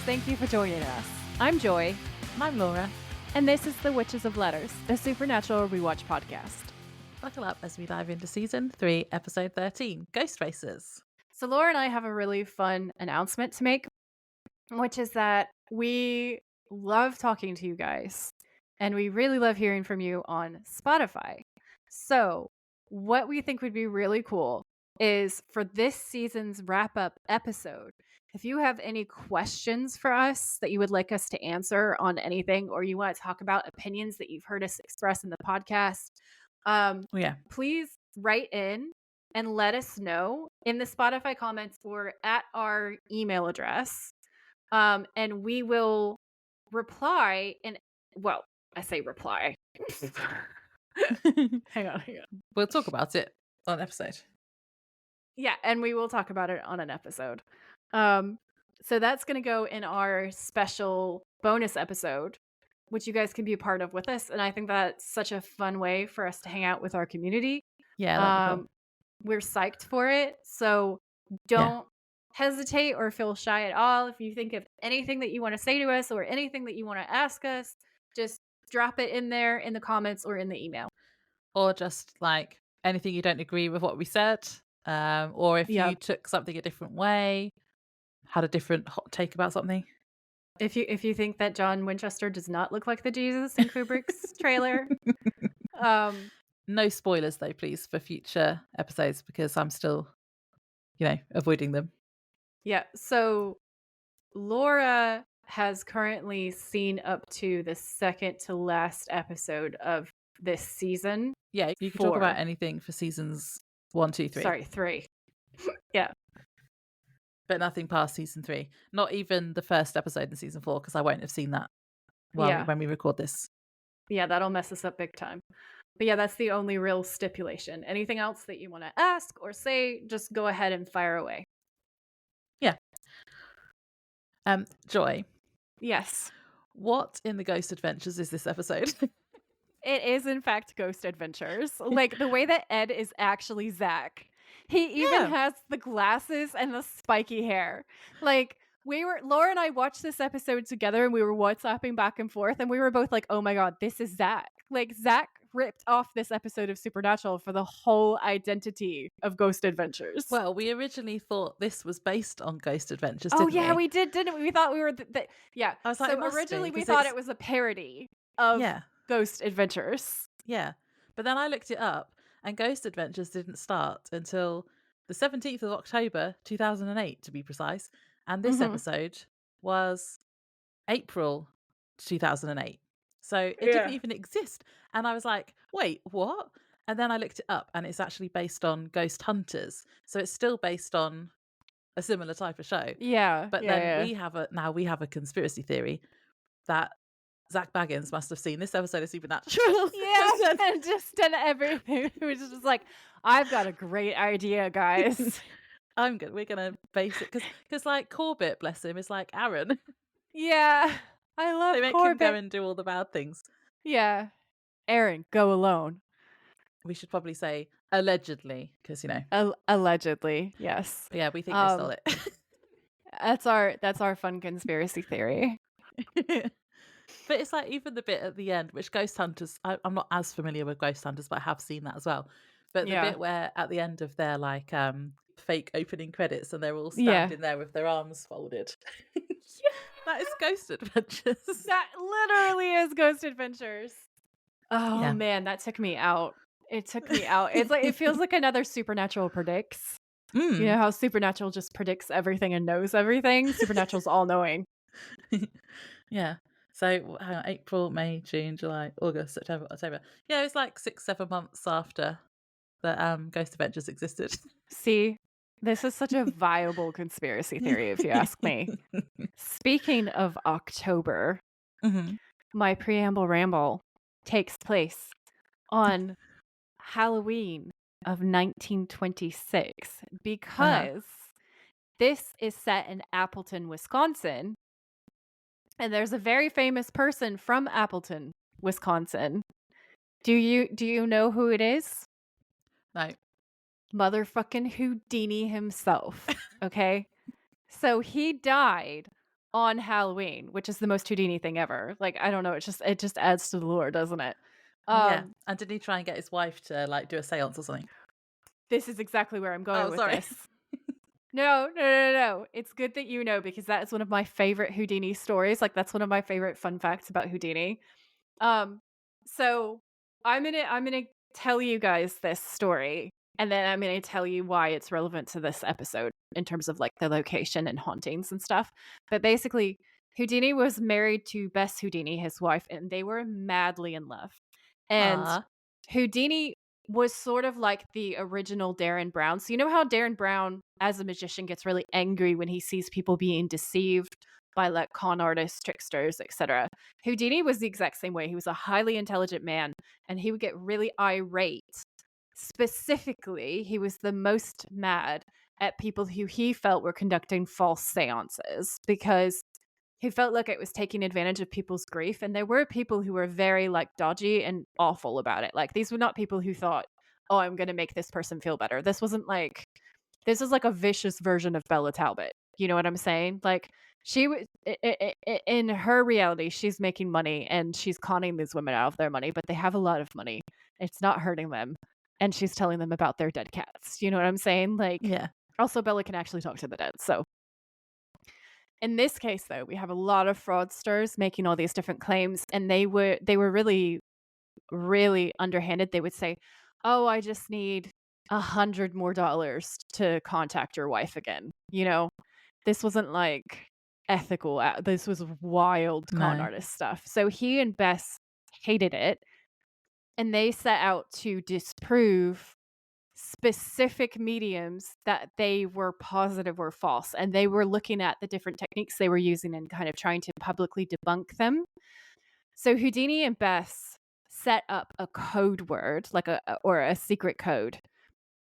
thank you for joining us. I'm Joy, And I'm Laura. and this is The Witches of Letters, a supernatural rewatch podcast. Buckle up as we dive into season 3, episode 13, Ghostfacers. So Laura and I have a really fun announcement to make, which is that we love talking to you guys, and we really love hearing from you on Spotify. So what we think would be really cool is for this season's wrap-up episode, if you have any questions for us that you would like us to answer on anything, or you want to talk about opinions that you've heard us express in the podcast, please write in and let us know in the Spotify comments or at our email address. And we will reply. And well, I say reply. Hang on. We'll talk about it on an episode. Yeah, and we will talk about it on an episode. So that's going to go in our special bonus episode, which you guys can be a part of with us. And I think that's such a fun way for us to hang out with our community. Yeah, that'd be cool. We're psyched for it. So don't hesitate or feel shy at all. If you think of anything that you want to say to us or anything that you want to ask us, just drop it in there in the comments or in the email. Or just like anything you don't agree with what we said. Or if you took something a different way, had a different hot take about something. If you think that John Winchester does not look like the Jesus in Kubrick's trailer. No spoilers though, please, for future episodes, because I'm still, avoiding them. Yeah. So Laura has currently seen up to the second to last episode of this season. Yeah, you can talk about anything for seasons 1, 2, 3. Sorry, 3. Yeah. But nothing past season 3. Not even the first episode in season 4, because I won't have seen that when we record this. Yeah, that'll mess us up big time. But yeah, that's the only real stipulation. Anything else that you want to ask or say, just go ahead and fire away. Yeah. Joy. Yes. What in the Ghost Adventures is this episode? It is, in fact, Ghost Adventures. Like, the way that Ed is actually Zach. He even has the glasses and the spiky hair. Like, Laura and I watched this episode together and we were WhatsApping back and forth and we were both like, oh my God, this is Zach. Like, Zach ripped off this episode of Supernatural for the whole identity of Ghost Adventures. Well, we originally thought this was based on Ghost Adventures, didn't we? We did, didn't we? We thought we were... yeah. I was like, so originally we thought it was a parody of Ghost Adventures. Yeah. But then I looked it up and Ghost Adventures didn't start until the 17th of October, 2008, to be precise. And this episode was April 2008. So it didn't even exist. And I was like, wait, what? And then I looked it up and it's actually based on Ghost Hunters. So it's still based on a similar type of show. Yeah. But then we have a conspiracy theory that Zach Baggins must have seen this episode of Supernatural. Yeah, and just done everything. It was just like, I've got a great idea, guys. We're gonna base it because like Corbett, bless him, is like Aaron. Yeah, I love They make Corbett. him go and do all the bad things. Yeah, Aaron, go alone. We should probably say allegedly, because allegedly, yes. But yeah, we think they stole it. That's our fun conspiracy theory. But it's like even the bit at the end, which Ghost Hunters, I'm not as familiar with Ghost Hunters, but I have seen that as well. But the bit where at the end of their like fake opening credits and they're all standing there with their arms folded. That is Ghost Adventures. That literally is Ghost Adventures. Oh man, that took me out. It took me out. It's like it feels like another Supernatural predicts. You know how Supernatural just predicts everything and knows everything? Supernatural's all knowing. Yeah. So hang on, April, May, June, July, August, September, October. Yeah, it was like 6-7 months after that Ghost Adventures existed. See, this is such a viable conspiracy theory, if you ask me. Speaking of October, my preamble ramble takes place on Halloween of 1926 because this is set in Appleton, Wisconsin. And there's a very famous person from Appleton, Wisconsin. Do you know who it is? No. Motherfucking Houdini himself. Okay? So he died on Halloween, which is the most Houdini thing ever. Like, I don't know, it just adds to the lore, doesn't it? Yeah, Um, and didn't he try and get his wife to, like, do a séance or something? this is exactly where I'm going Oh, with sorry. this. No, no, no, no, no. It's good that you know because that is one of my favorite Houdini stories. Like, that's one of my favorite fun facts about Houdini. Um, so I'm gonna tell you guys this story, and then I'm gonna tell you why it's relevant to this episode in terms of like the location and hauntings and stuff. But basically, Houdini was married to Bess Houdini, his wife, and they were madly in love. And Ah, Houdini was sort of like the original Darren Brown. So you know how Darren Brown as a magician gets really angry when he sees people being deceived by like con artists, tricksters, etc. Houdini was the exact same way. He was a highly intelligent man and he would get really irate. Specifically, he was the most mad at people who he felt were conducting false seances because he felt like it was taking advantage of people's grief. And there were people who were very like dodgy and awful about it. Like these were not people who thought, oh, I'm going to make this person feel better. This was like a vicious version of Bella Talbot. You know what I'm saying? Like she was in her reality, she's making money and she's conning these women out of their money, but they have a lot of money. It's not hurting them. And she's telling them about their dead cats. You know what I'm saying? Like, yeah. also, Bella can actually talk to the dead. So, in this case, though, we have a lot of fraudsters making all these different claims, and they were really, really underhanded. They would say, "Oh, I just need $100 more to contact your wife again." You know, this wasn't like ethical. This was wild con No. artist stuff. So he and Bess hated it, and they set out to disprove specific mediums that they were positive were false. And they were looking at the different techniques they were using and kind of trying to publicly debunk them. So Houdini and Bess set up a code word, like or a secret code.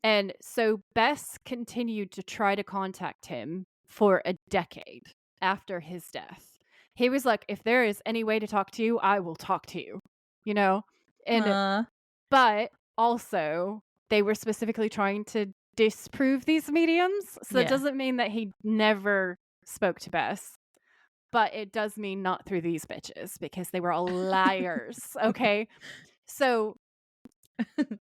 And so Bess continued to try to contact him for a decade after his death. He was like, if there is any way to talk to you, I will talk to you, you know? And Uh, but also, they were specifically trying to disprove these mediums, so that yeah. doesn't mean that he never spoke to Bess, but it does mean not through these bitches because they were all liars, okay? So,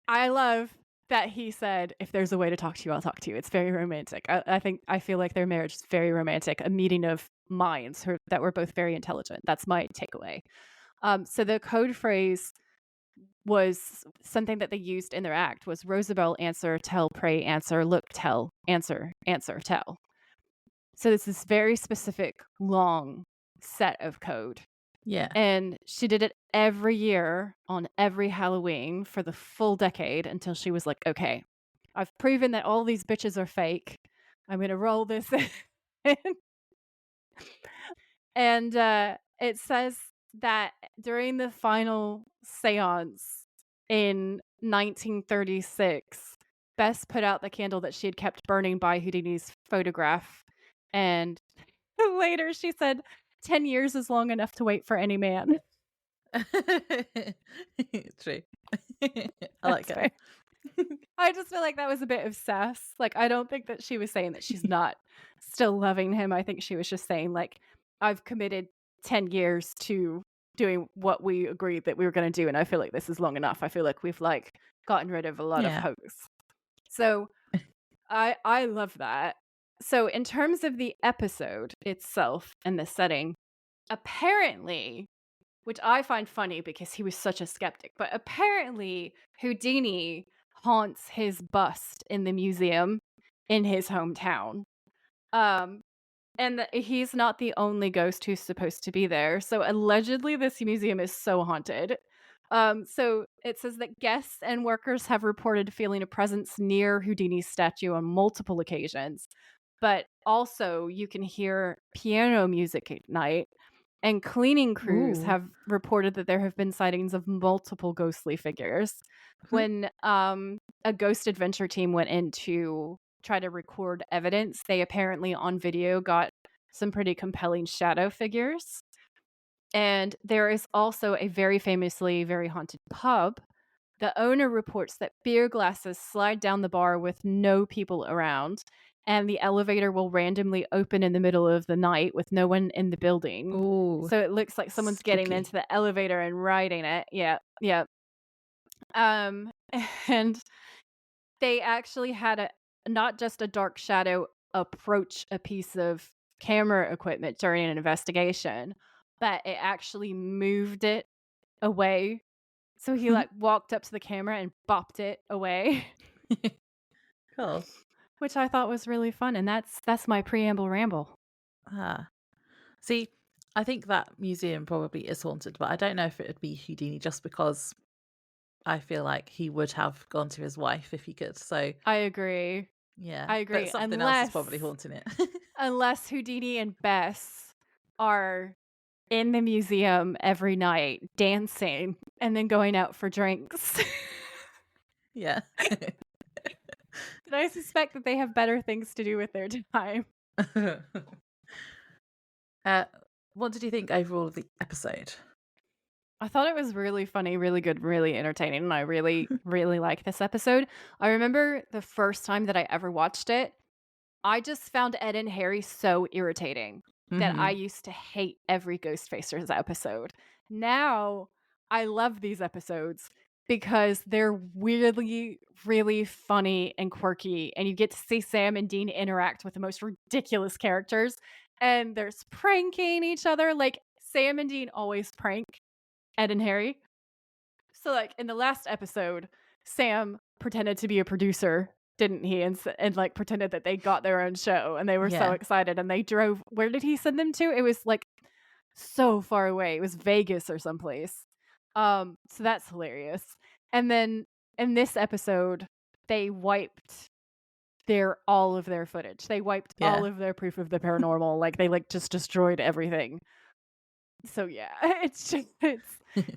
I love that he said, "If there's a way to talk to you, I'll talk to you." It's very romantic. I feel like their marriage is very romantic, a meeting of minds that were both very intelligent. That's my takeaway. So the code phrase was something that they used in their act was Rosabelle answer, tell, pray, answer, look, tell, answer, answer, tell. So it's this very specific long set of code. Yeah. And she did it every year on every Halloween for the full decade until she was like, okay, I've proven that all these bitches are fake. I'm going to roll this in. And it says that during the final seance in 1936, Bess put out the candle that she had kept burning by Houdini's photograph. And later she said, 10 years is long enough to wait for any man. True. I like That's it. fair. I just feel like that was a bit of sass. Like, I don't think that she was saying that she's not still loving him. I think she was just saying, like, I've committed 10 years to doing what we agreed that we were going to do. And I feel like this is long enough. I feel like we've, like, gotten rid of a lot of Yeah. hoax. So I love that. So, in terms of the episode itself and the setting, apparently, which I find funny because he was such a skeptic, but apparently Houdini haunts his bust in the museum in his hometown. Um, and he's not the only ghost who's supposed to be there. So allegedly, this museum is so haunted. So it says that guests and workers have reported feeling a presence near Houdini's statue on multiple occasions, but also you can hear piano music at night. And cleaning crews Ooh. have reported that there have been sightings of multiple ghostly figures. When a ghost adventure team went in to try to record evidence, they apparently on video got some pretty compelling shadow figures. And there is also a very famously very haunted pub. The owner reports that beer glasses slide down the bar with no people around. and the elevator will randomly open in the middle of the night with no one in the building. Ooh, So it looks like someone's getting into spooky. the elevator and riding it. Yeah, yeah. Um, and they actually had a not just a dark shadow approach a piece of camera equipment during an investigation, but it actually moved it away. So he, like, walked up to the camera and bopped it away, Cool. which I thought was really fun, and that's my preamble ramble. Ah. See, I think that museum probably is haunted, but I don't know if it would be Houdini just because I feel like he would have gone to his wife if he could. So, I agree. yeah, I but agree, something else is probably haunting it. unless Houdini and Bess are in the museum every night dancing and then going out for drinks. Yeah. And I suspect that they have better things to do with their time. Uh, what did you think overall of the episode? I thought it was really funny, really good, really entertaining, and I really, really like this episode. I remember the first time that I ever watched it, I just found Ed and Harry so irritating that I Mhm. used to hate every Ghostfacers episode. Now, I love these episodes because they're weirdly, really funny and quirky, and you get to see Sam and Dean interact with the most ridiculous characters, and there's pranking each other. Like, Sam and Dean always prank Ed and Harry. So, like, in the last episode, Sam pretended to be a producer, didn't he? And like, pretended that they got their own show, and they were so Yeah. excited, and they drove where did he send them to? It was, like, so far away. It was Vegas or someplace. So that's hilarious. And then in this episode, they wiped their all of their footage. They wiped all Yeah. of their proof of the paranormal, like, they, like, just destroyed everything. So yeah, it's just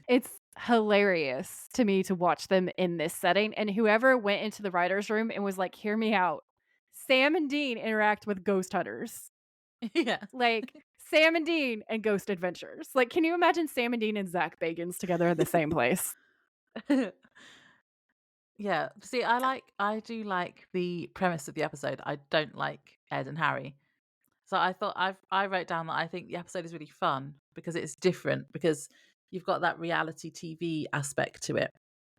it's hilarious to me to watch them in this setting, and whoever went into the writer's room and was like, "Hear me out. Sam and Dean interact with ghost hunters." Yeah. Like, Sam and Dean and Ghost Adventures. Like, can you imagine Sam and Dean and Zach Bagans together in the same place? Yeah. See, I do like the premise of the episode. I don't like Ed and Harry. So I wrote down that I think the episode is really fun because it's different because you've got that reality TV aspect to it.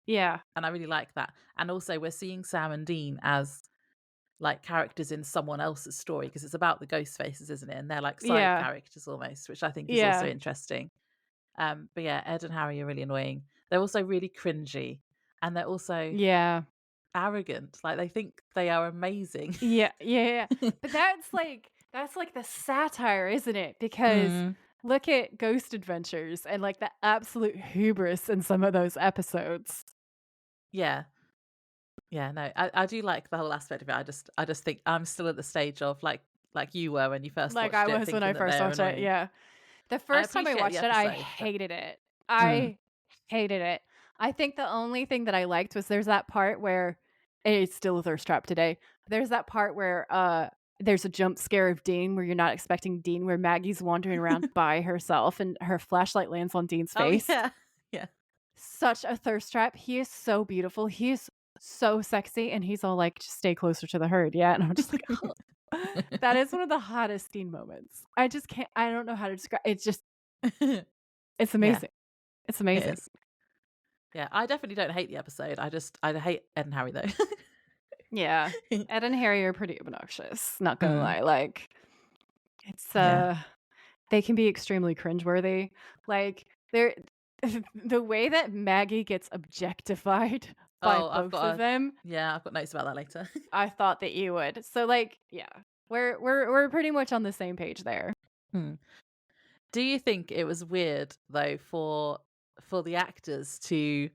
Yeah. And I really like that. And also we're seeing Sam and Dean as like characters in someone else's story because it's about the ghost faces, isn't it? And they're like side Yeah. characters almost, which I think is also Yeah. interesting. But yeah, Ed and Harry are really annoying. They're also really cringy and they're also Yeah. arrogant. Like they think they are amazing. Yeah, yeah, yeah. But that's like the satire, isn't it? Because Mm, look at Ghost Adventures and like the absolute hubris in some of those episodes. yeah. Yeah, no, I do like the whole aspect of it. I just think I'm still at the stage of like you were when you first Like I watched it, was when thinking I that first they're watched it. annoying. Yeah. The I first time I appreciate the watched it, I episode, but hated it. mm, I hated it. I think the only thing that I liked was there's that part where it's still a thirst trap today. There's that part where there's a jump scare of Dean where you're not expecting Dean, where Maggie's wandering around by herself and her flashlight lands on Dean's oh face. yeah, yeah. Such a thirst trap. He is so beautiful. He is so sexy, and he's all like, "Just stay closer to the herd." Yeah, and I'm just like, oh. That is one of the hottest Dean moments. I just can't. I don't know how to describe. It's just. It's Yeah, amazing. It's it amazing. is. Yeah, I definitely don't hate the episode. I hate Ed and Harry though. Yeah. Ed and Harry are pretty obnoxious, not gonna Mm, lie. Like, it's, yeah. they can be extremely cringeworthy. Like, they're the way that Maggie gets objectified by Oh, both of them, I've got notes about that later. I thought that you would. So, like, yeah. We're pretty much on the same page there. Hmm. Do you think it was weird though for the actors to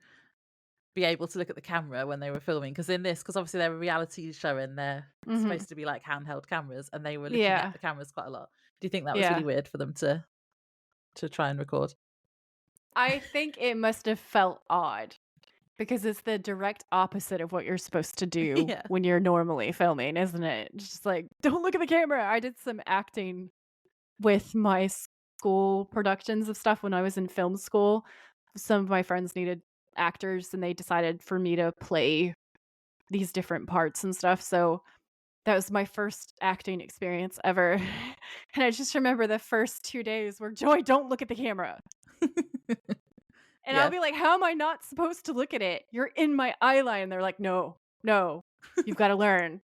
be able to look at the camera when they were filming? Because obviously they're a reality show and they're Mhm. supposed to be like handheld cameras, and they were looking at Yeah. the cameras quite a lot. Do you think that was really Yeah. weird for them to try and record? I think it must have felt odd. Because it's the direct opposite of what you're supposed to do Yeah. when you're normally filming, isn't it? Just like, "Don't look at the camera." I did some acting with my school productions of stuff when I was in film school. Some of my friends needed actors, and they decided for me to play these different parts and stuff, so That was my first acting experience ever, and I just remember the first 2 days were, "Joy, don't look at the camera." And I'll Yeah. be like, "How am I not supposed to look at it? You're in my eye line." They're like, "No, no, you've gotta learn."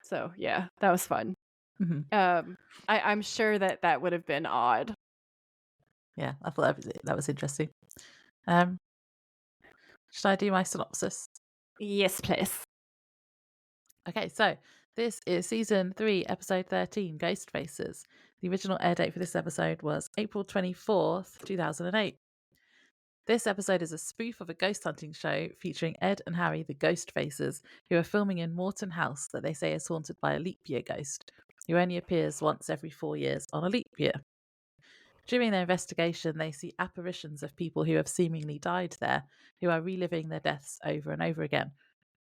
So, yeah, that was fun. Mhm. Um, I'm sure that that would have been odd. Yeah, I thought that was interesting. Um, should I do my synopsis? Yes, please. Okay, so this is season 3, episode 13, Ghostfacers. The original air date for this episode was April 24th, 2008. This episode is a spoof of a ghost hunting show featuring Ed and Harry, the Ghostfacers, who are filming in Morton House that they say is haunted by a leap year ghost, who only appears once every 4 years on a leap year. During their investigation, they see apparitions of people who have seemingly died there, who are reliving their deaths over and over again.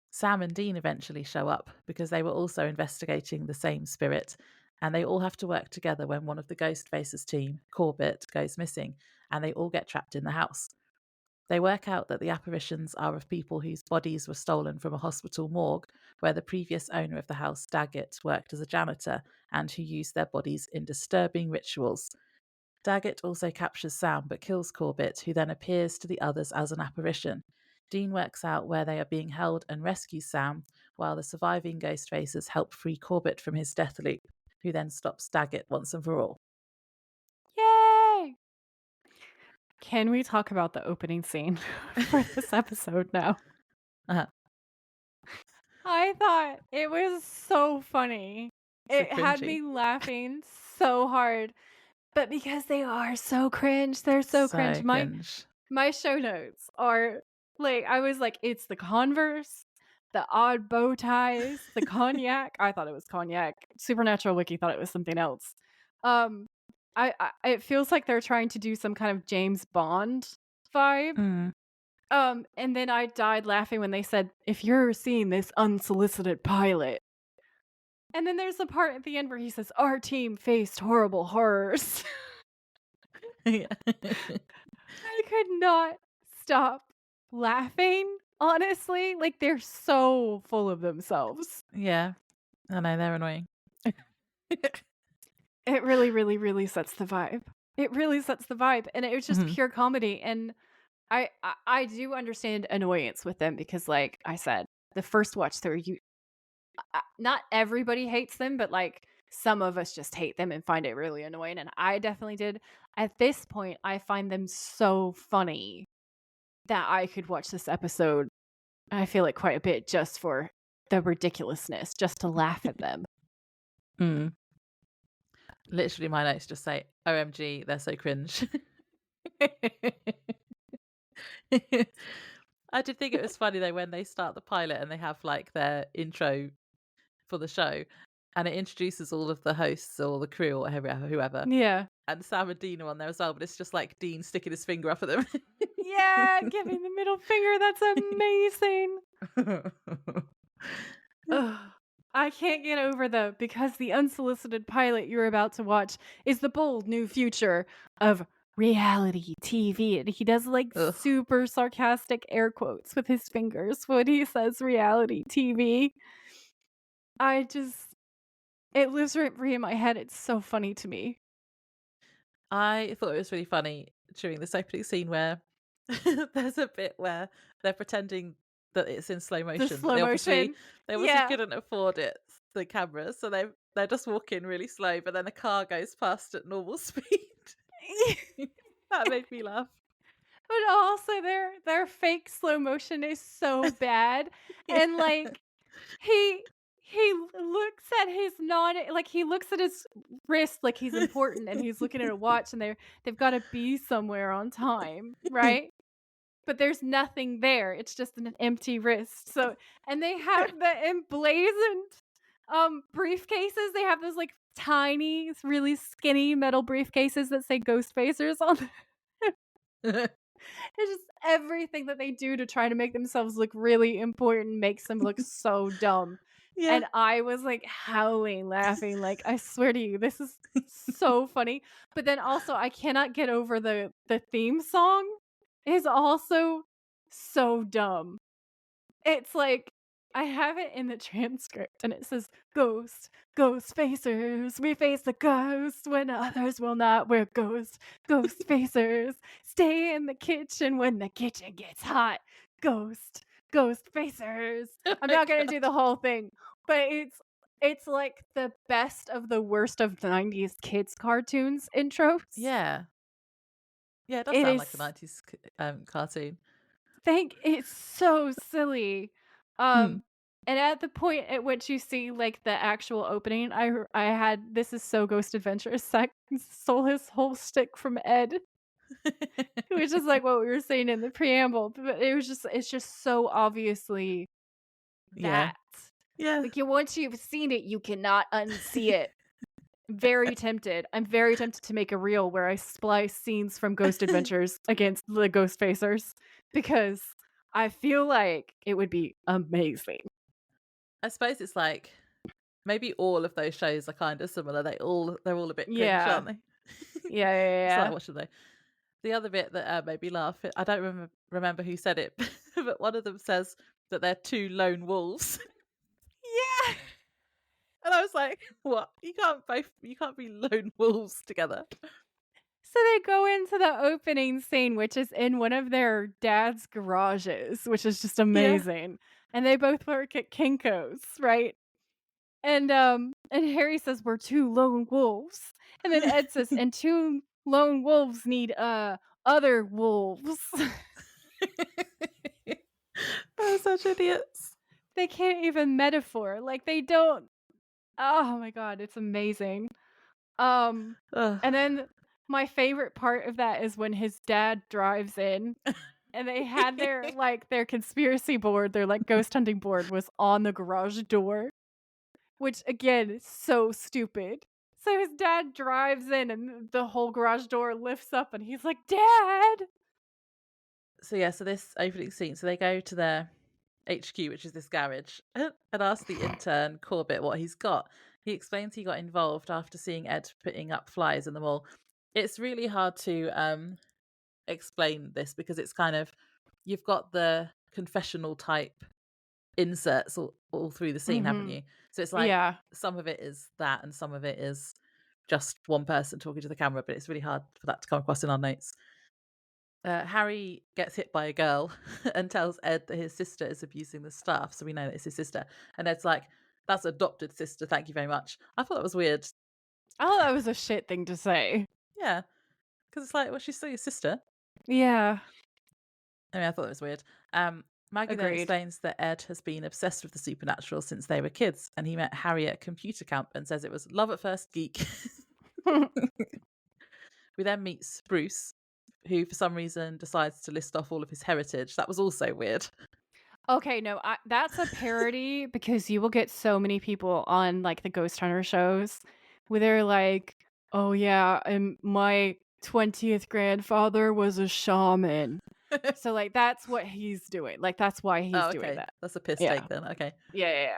Sam and Dean eventually show up because they were also investigating the same spirit, and they all have to work together when one of the Ghostfacers team, Corbett, goes missing, and they all get trapped in the house. They work out that the apparitions are of people whose bodies were stolen from a hospital morgue where the previous owner of the house, Daggett, worked as a janitor and who used their bodies in disturbing rituals. Daggett also captures Sam but kills Corbett, who then appears to the others as an apparition. Dean works out where they are being held and rescues Sam, while the surviving Ghostfacers help free Corbett from his death loop, who then stops Daggett once and for all. Yay! Can we talk about the opening scene for this episode now? Uh-huh. I thought it was so funny. So It had cringy. me laughing so hard, but because they are so cringe, they're so cringe. So My cringe. my show notes are like I was like, it's the Converse, the odd bow ties, the cognac. I thought it was cognac. Supernatural Wiki thought it was something else. Um, I it feels like they're trying to do some kind of James Bond vibe. Mm. And then I died laughing when they said, "If you're seeing this unsolicited pilot." And then there's the part at the end where he says, "Our team faced horrible horrors." Yeah. I could not stop laughing, honestly. Like, they're so full of themselves. Yeah. I know, they're annoying. It really, really, really sets the vibe. It really sets the vibe, and it was just Mhm. pure comedy, and I do understand annoyance with them because, like I said, the first watch through, not everybody hates them, but, like, some of us just hate them and find it really annoying, and I definitely did. At this point, I find them so funny that I could watch this episode, I feel like, quite a bit just for the ridiculousness, just to laugh at them. Mm. Literally, my notes just say, "OMG, they're so cringe." I did think it was funny though when they start the pilot and they have like their intro for the show, and it introduces all of the hosts or the crew or whoever, Yeah. and Sam and Dean are on there as well. But it's just like Dean sticking his finger up at them. Yeah, giving the middle finger, that's amazing. Ugh. I can't get over the because the unsolicited pilot you're about to watch is the bold new future of reality TV. And he does like Ugh. super sarcastic air quotes with his fingers when he says reality TV. I just, it lives rent free in my head. It's so funny to me. I thought it was really funny during this opening scene where there's a bit where they're pretending that it's in slow The motion, but slow they obviously motion. they obviously Yeah. couldn't afford it, the cameras, so they're just walking really slow, but then a car goes past at normal speed. That made me laugh. But also their fake slow motion is so bad. Yeah. And like he looks at his non like he looks at his wrist like he's important and he's looking at a watch and they've got to be somewhere on time, right? But there's nothing there. It's just an empty wrist. So and they have the emblazoned briefcases. They have those like tiny, really skinny metal briefcases that say Ghostfacers on them. It's just everything that they do to try to make themselves look really important makes them look so dumb. Yeah. And I was like howling, laughing, like, I swear to you, this is so funny. But then also I cannot get over the theme song is also so dumb. It's like I have it in the transcript, and it says, Ghost facers, we face the ghost when others will not. We're ghost facers. Stay in the kitchen when the kitchen gets hot. Ghost facers." Oh I'm my not gonna god. do the whole thing, but it's like the best of the worst of the 90s kids cartoons intros. Yeah. Yeah, it does It sound like a is 90s cartoon. it's so silly. Mm. Um, and at the point at which you see, like, the actual opening, I had "This is so Ghost Adventures," stole his whole stick from Ed, which is, like, what we were saying in the preamble, but it's just so obviously Yeah. that. Yeah. Like, once you've seen it, you cannot unsee it. Very tempted. I'm very tempted to make a reel where I splice scenes from Ghost Adventures against the Ghostfacers because I feel like it would be amazing. I suppose it's like maybe all of those shows are kind of similar. They're all a bit cringe, Yeah. aren't they? Yeah, yeah, It's like yeah. watching they. The other bit that made me laugh, I don't remember who said it, but one of them says that they're two lone wolves. Yeah. And I was like, "What? You can't be lone wolves together." So they go into the opening scene, which is in one of their dad's garages, which is just Yeah. amazing. And they both work at Kinko's, right? And Harry says, "We're two lone wolves." And then Ed says, "And two lone wolves need other wolves." They're such idiots. They can't even metaphor. Like they don't oh my god, it's amazing. Um Ugh. and then my favorite part of that is when his dad drives in and they had their conspiracy board, their like ghost hunting board was on the garage door, which again is so stupid. So his dad drives in and the whole garage door lifts up and he's like, "Dad!" So yeah, so this opening scene, so they go to their HQ, which is this garage, and ask the intern Corbett what he's got. He explains he got involved after seeing Ed putting up flyers in the mall. It's really hard to explain this because it's kind of you've got the confessional type inserts all through the scene, haven't Mhm. you? So it's like Yeah. some of it is that and some of it is just one person talking to the camera, but it's really hard for that to come across in our notes. Harry gets hit by a girl and tells Ed that his sister is abusing the staff, so we know that it's his sister. And Ed's like, "That's adopted sister, thank you very much." I thought that was weird. I thought that was a shit thing to say. Yeah, because it's like, well, she's still your sister. Yeah. I mean, I thought it was weird. Maggie then Agreed. explains that Ed has been obsessed with the supernatural since they were kids, and he met Harry at computer camp and says it was love at first geek. We then meet Spruce, who for some reason decides to list off all of his heritage. That was also weird. Okay, no, that's a parody because you will get so many people on like the ghost hunter shows where they're like, "Oh yeah, and my 20th grandfather was a shaman." So like that's what he's doing. Like that's why he's Oh, doing okay. that. That's a piss Yeah. take then. Okay. Yeah, yeah,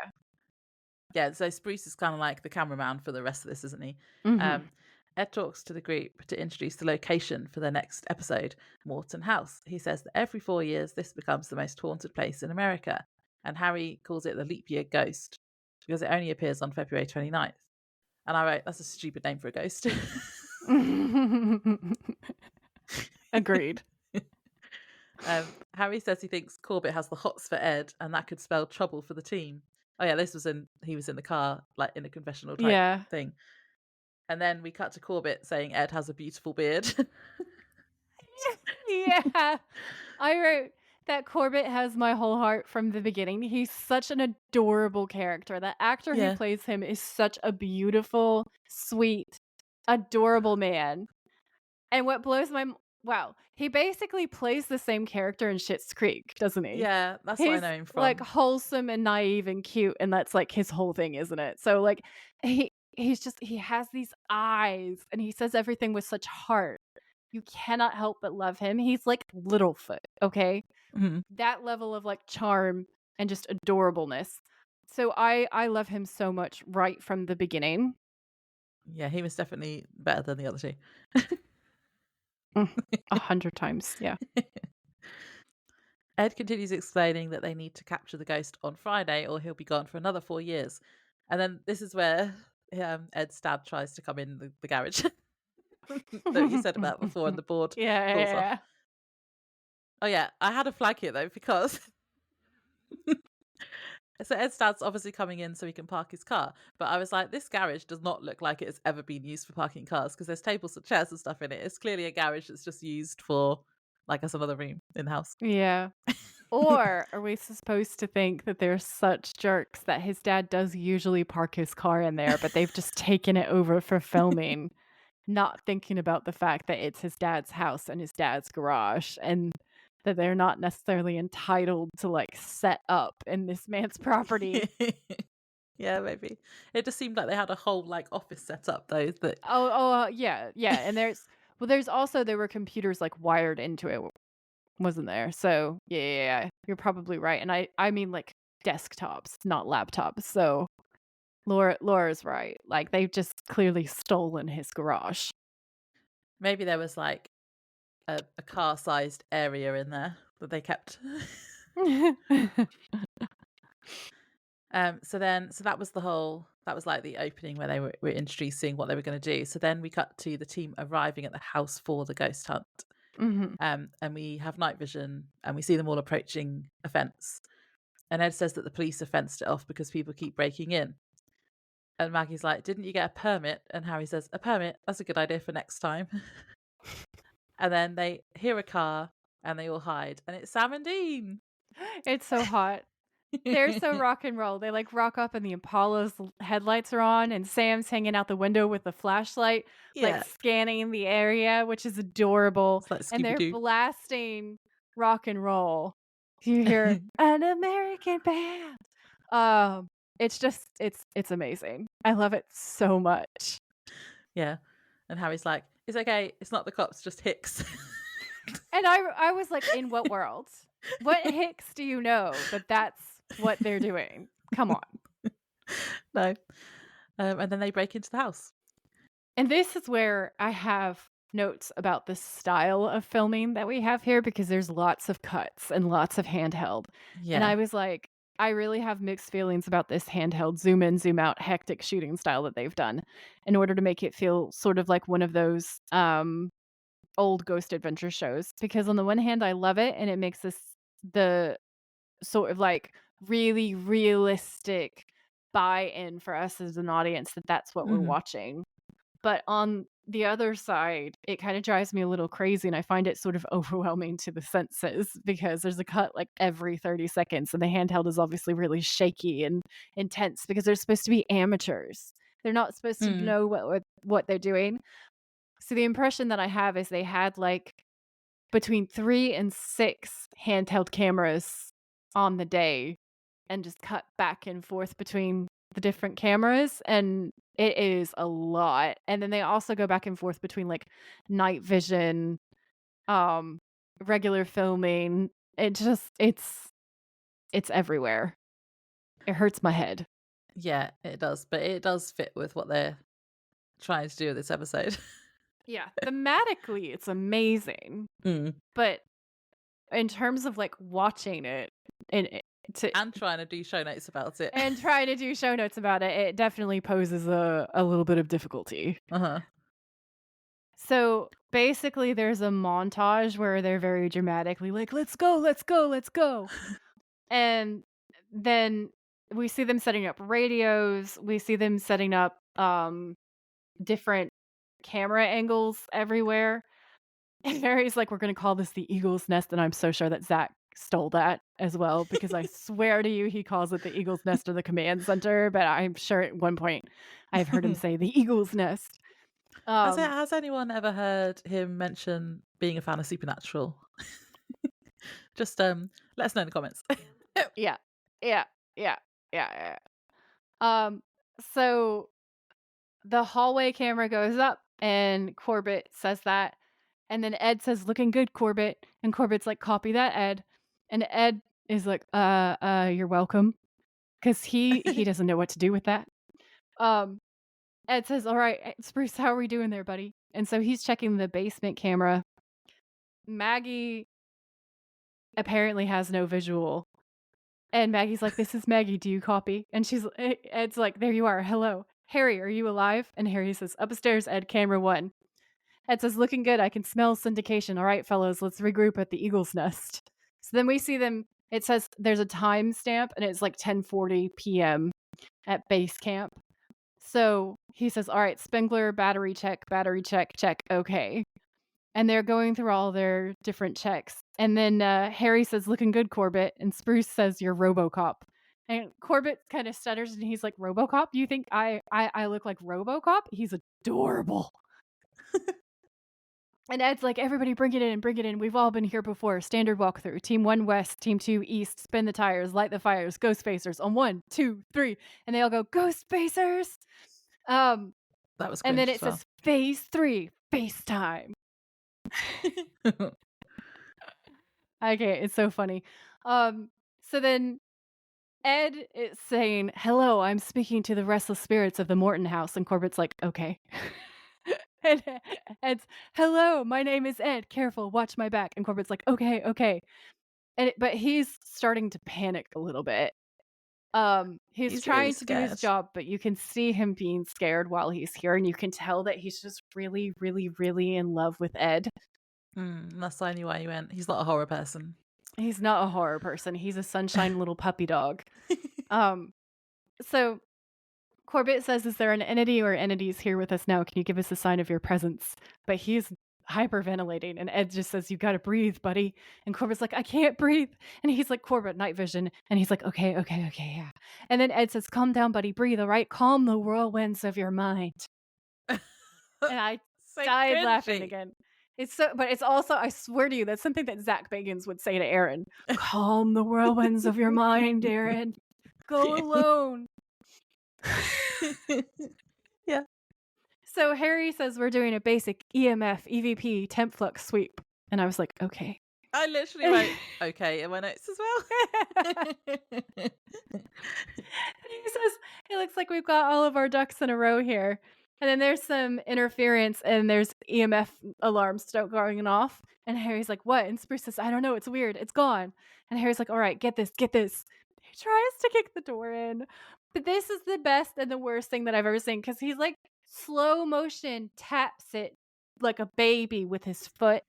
Yeah, so Spruce is kind of like the cameraman for the rest of this, isn't he? yeah. Mhm. Um, Ed talks to the group to introduce the location for their next episode, Morton House. He says that every 4 years, this becomes the most haunted place in America. And Harry calls it the leap year ghost because it only appears on February 29th. And I wrote, that's a stupid name for a ghost. Agreed. Harry says he thinks Corbett has the hots for Ed, and that could spell trouble for the team. Oh yeah, he was in the car, like in a confessional type Yeah. thing. And then we cut to Corbett saying Ed has a beautiful beard. Yeah. I wrote that Corbett has my whole heart from the beginning. He's such an adorable character. The actor who Yeah. plays him is such a beautiful, sweet, adorable man. And what blows my wow, he basically plays the same character in Schitt's Creek, doesn't he? Yeah, that's what I He's know him like from. wholesome and naive and cute, and that's like his whole thing, isn't it? So like he has these eyes and he says everything with such heart. You cannot help but love him. He's like Littlefoot, okay? Mhm. That level of like charm and just adorableness. So I love him so much right from the beginning. Yeah, he was definitely better than the other two. Mm, 100 times, yeah. Ed continues explaining that they need to capture the ghost on Friday or he'll be gone for another 4 years. And then this is where Ed's dad tries to come in the garage that you said about before and the board Yeah, yeah, falls off. yeah. Oh, yeah. I had a flag here, though, because so Ed's dad's obviously coming in so he can park his car. But I was like, this garage does not look like it has ever been used for parking cars because there's tables and chairs and stuff in it. It's clearly a garage that's just used for, like, as another room in the house. Yeah. Or are we supposed to think that they're such jerks that his dad does usually park his car in there, but they've just taken it over for filming, not thinking about the fact that it's his dad's house and his dad's garage, and that they're not necessarily entitled to, like, set up in this man's property. Yeah, maybe. It just seemed like they had a whole, like, office set up, though, that Yeah, yeah, and there's also there were computers, like, wired into it, wasn't there? So, yeah, you're probably right, and I mean, like, desktops, not laptops, so Laura's right, like, they've just clearly stolen his garage. maybe there was, like, a car-sized area in there that they kept. So that was that was like the opening where they were introducing what they were gonna do. So then we cut to the team arriving at the house for the ghost hunt. Mhm. And we have night vision and we see them all approaching a fence. And Ed says that the police have fenced it off because people keep breaking in. And Maggie's like, "Didn't you get a permit?" And Harry says, "A permit? That's a good idea for next time." And then they hear a car and they all hide. And it's Sam and Dean. It's so hot. They're so rock and roll. They, like, rock up and the Impala's headlights are on, and Sam's hanging out the window with the flashlight, like, Yeah. scanning the area, which is adorable, It's like and Scooby they're Doo. blasting rock and roll. You hear, "An American band." Um, it's just it's amazing. I love it so much. Yeah. And Harry's like, "It's okay. It's not the cops, just Hicks." And I was like, "In what world? What Hicks do you know that that's what they're doing? Come on." No. And then they break into the house. And this is where I have notes about the style of filming that we have here because there's lots of cuts and lots of handheld. And Yeah. I was like, I really have mixed feelings about this handheld zoom in, zoom out, hectic shooting style that they've done in order to make it feel sort of like one of those old Ghost Adventure shows. Because on the one hand, I love it and it makes this the sort of like really realistic buy in for us as an audience that that's what we're Mhm. watching. But on the other side, it kinda drives me a little crazy, and I find it sort of overwhelming to the senses because there's a cut, like, every 30 seconds, and the handheld is obviously really shaky and intense because they're supposed to be amateurs. They're not supposed to Mm. know what they're doing. So the impression that I have is they had, like, between 3 and 6 handheld cameras on the day and just cut back and forth between the different cameras, and it is a lot, and then they also go back and forth between, like, night vision, um, regular filming. It just it's everywhere. It hurts my head. Yeah, it does, but it does fit with what they're trying to do with this episode. Yeah, thematically, it's amazing, Mm. but in terms of, like, watching it and to And trying to do show notes about it. and trying to do show notes about it, it definitely poses a little bit of difficulty. Uh-huh. So, basically, there's a montage where they're very dramatically like, "Let's go, let's go, let's go." And then we see them setting up radios, we see them setting up, different camera angles everywhere. And Harry's like, "We're gonna call this the Eagle's Nest," and I'm so sure that Zach stole that as well because I swear to you he calls it the Eagle's Nest or the command center, but I'm sure at one point I've heard him say the Eagle's Nest. Um, Has anyone ever heard him mention being a fan of Supernatural? Just let us know in the comments. yeah, yeah, yeah, yeah, yeah. Um, so the hallway camera goes up and Corbett says that, and then Ed says, "Looking good, Corbett," and Corbett's like, "Copy that, Ed," and Ed is like, you're welcome," because he doesn't know what to do with that. Um, Ed says, "All right, Spruce, how are we doing there, buddy?" And so he's checking the basement camera. Maggie apparently has no visual. And Maggie's like, "This is Maggie, do you copy?" And Ed's like, "There you are, hello. Harry, are you alive?" And Harry says, "Upstairs, Ed, camera 1." Ed says, "Looking good, I can smell syndication. All right, fellas, let's regroup at the Eagle's Nest." So then we see them, it says there's a timestamp, and it's like 10:40 PM at base camp. So he says, "All right, Spengler, battery check, check, okay." And they're going through all their different checks. And then Harry says, "Looking good, Corbett." And Spruce says, "You're RoboCop." And Corbett kind of stutters and he's like, "RoboCop? You think I look like RoboCop?" He's adorable. And Ed's like, "Everybody bring it in, bring it in. We've all been here before. Standard walkthrough. Team 1 west, team 2 east. Spin the tires, light the fires. Ghostfacers on 1, 2, 3." And they all go, "Ghostfacers." That was And cringe then it as well. says phase 3, FaceTime. Okay, it's so funny. So then Ed is saying, "Hello, I'm speaking to the restless spirits of the Morton house." And Corbett's like, "Okay." And Ed's, "Hello, my name is Ed. Careful, watch my back." And Corbett's like, "Okay, okay." But he's starting to panic a little bit. He's He's really trying to do his scared. job, but you can see him being scared while he's here, and you can tell that he's just really, really, really in love with Ed. That's the only way he went. He's not a horror person. He's not a horror person. He's a sunshine little puppy dog. So Corbett says, "Is there an entity or entities here with us now? Can you give us a sign of your presence?" But he's hyperventilating, and Ed just says, "You gotta breathe, buddy." And Corbett's like, "I can't breathe." And he's like, "Corbett, night vision." And he's like, "Okay, okay, okay, yeah." And then Ed says, "Calm down, buddy, breathe, all right? Calm the whirlwinds of your mind." And I So died laughing cringy. again. But it's also, I swear to you, that's something that Zach Bagans would say to Aaron. "Calm the whirlwinds of your mind, Aaron. Go alone." Yeah. So Harry says, "We're doing a basic EMF EVP temp flux sweep." And I was like, "Okay." I literally wrote okay in my notes as well. He says, "It looks like we've got all of our ducks in a row here." And then there's some interference and there's EMF alarms start going off. And Harry's like, "What?" And Spruce says, "I don't know. It's weird. It's gone." And Harry's like, "All right, get this, get this." He tries to kick the door in. But this is the best and the worst thing that I've ever seen, because he's like slow motion taps it like a baby with his foot.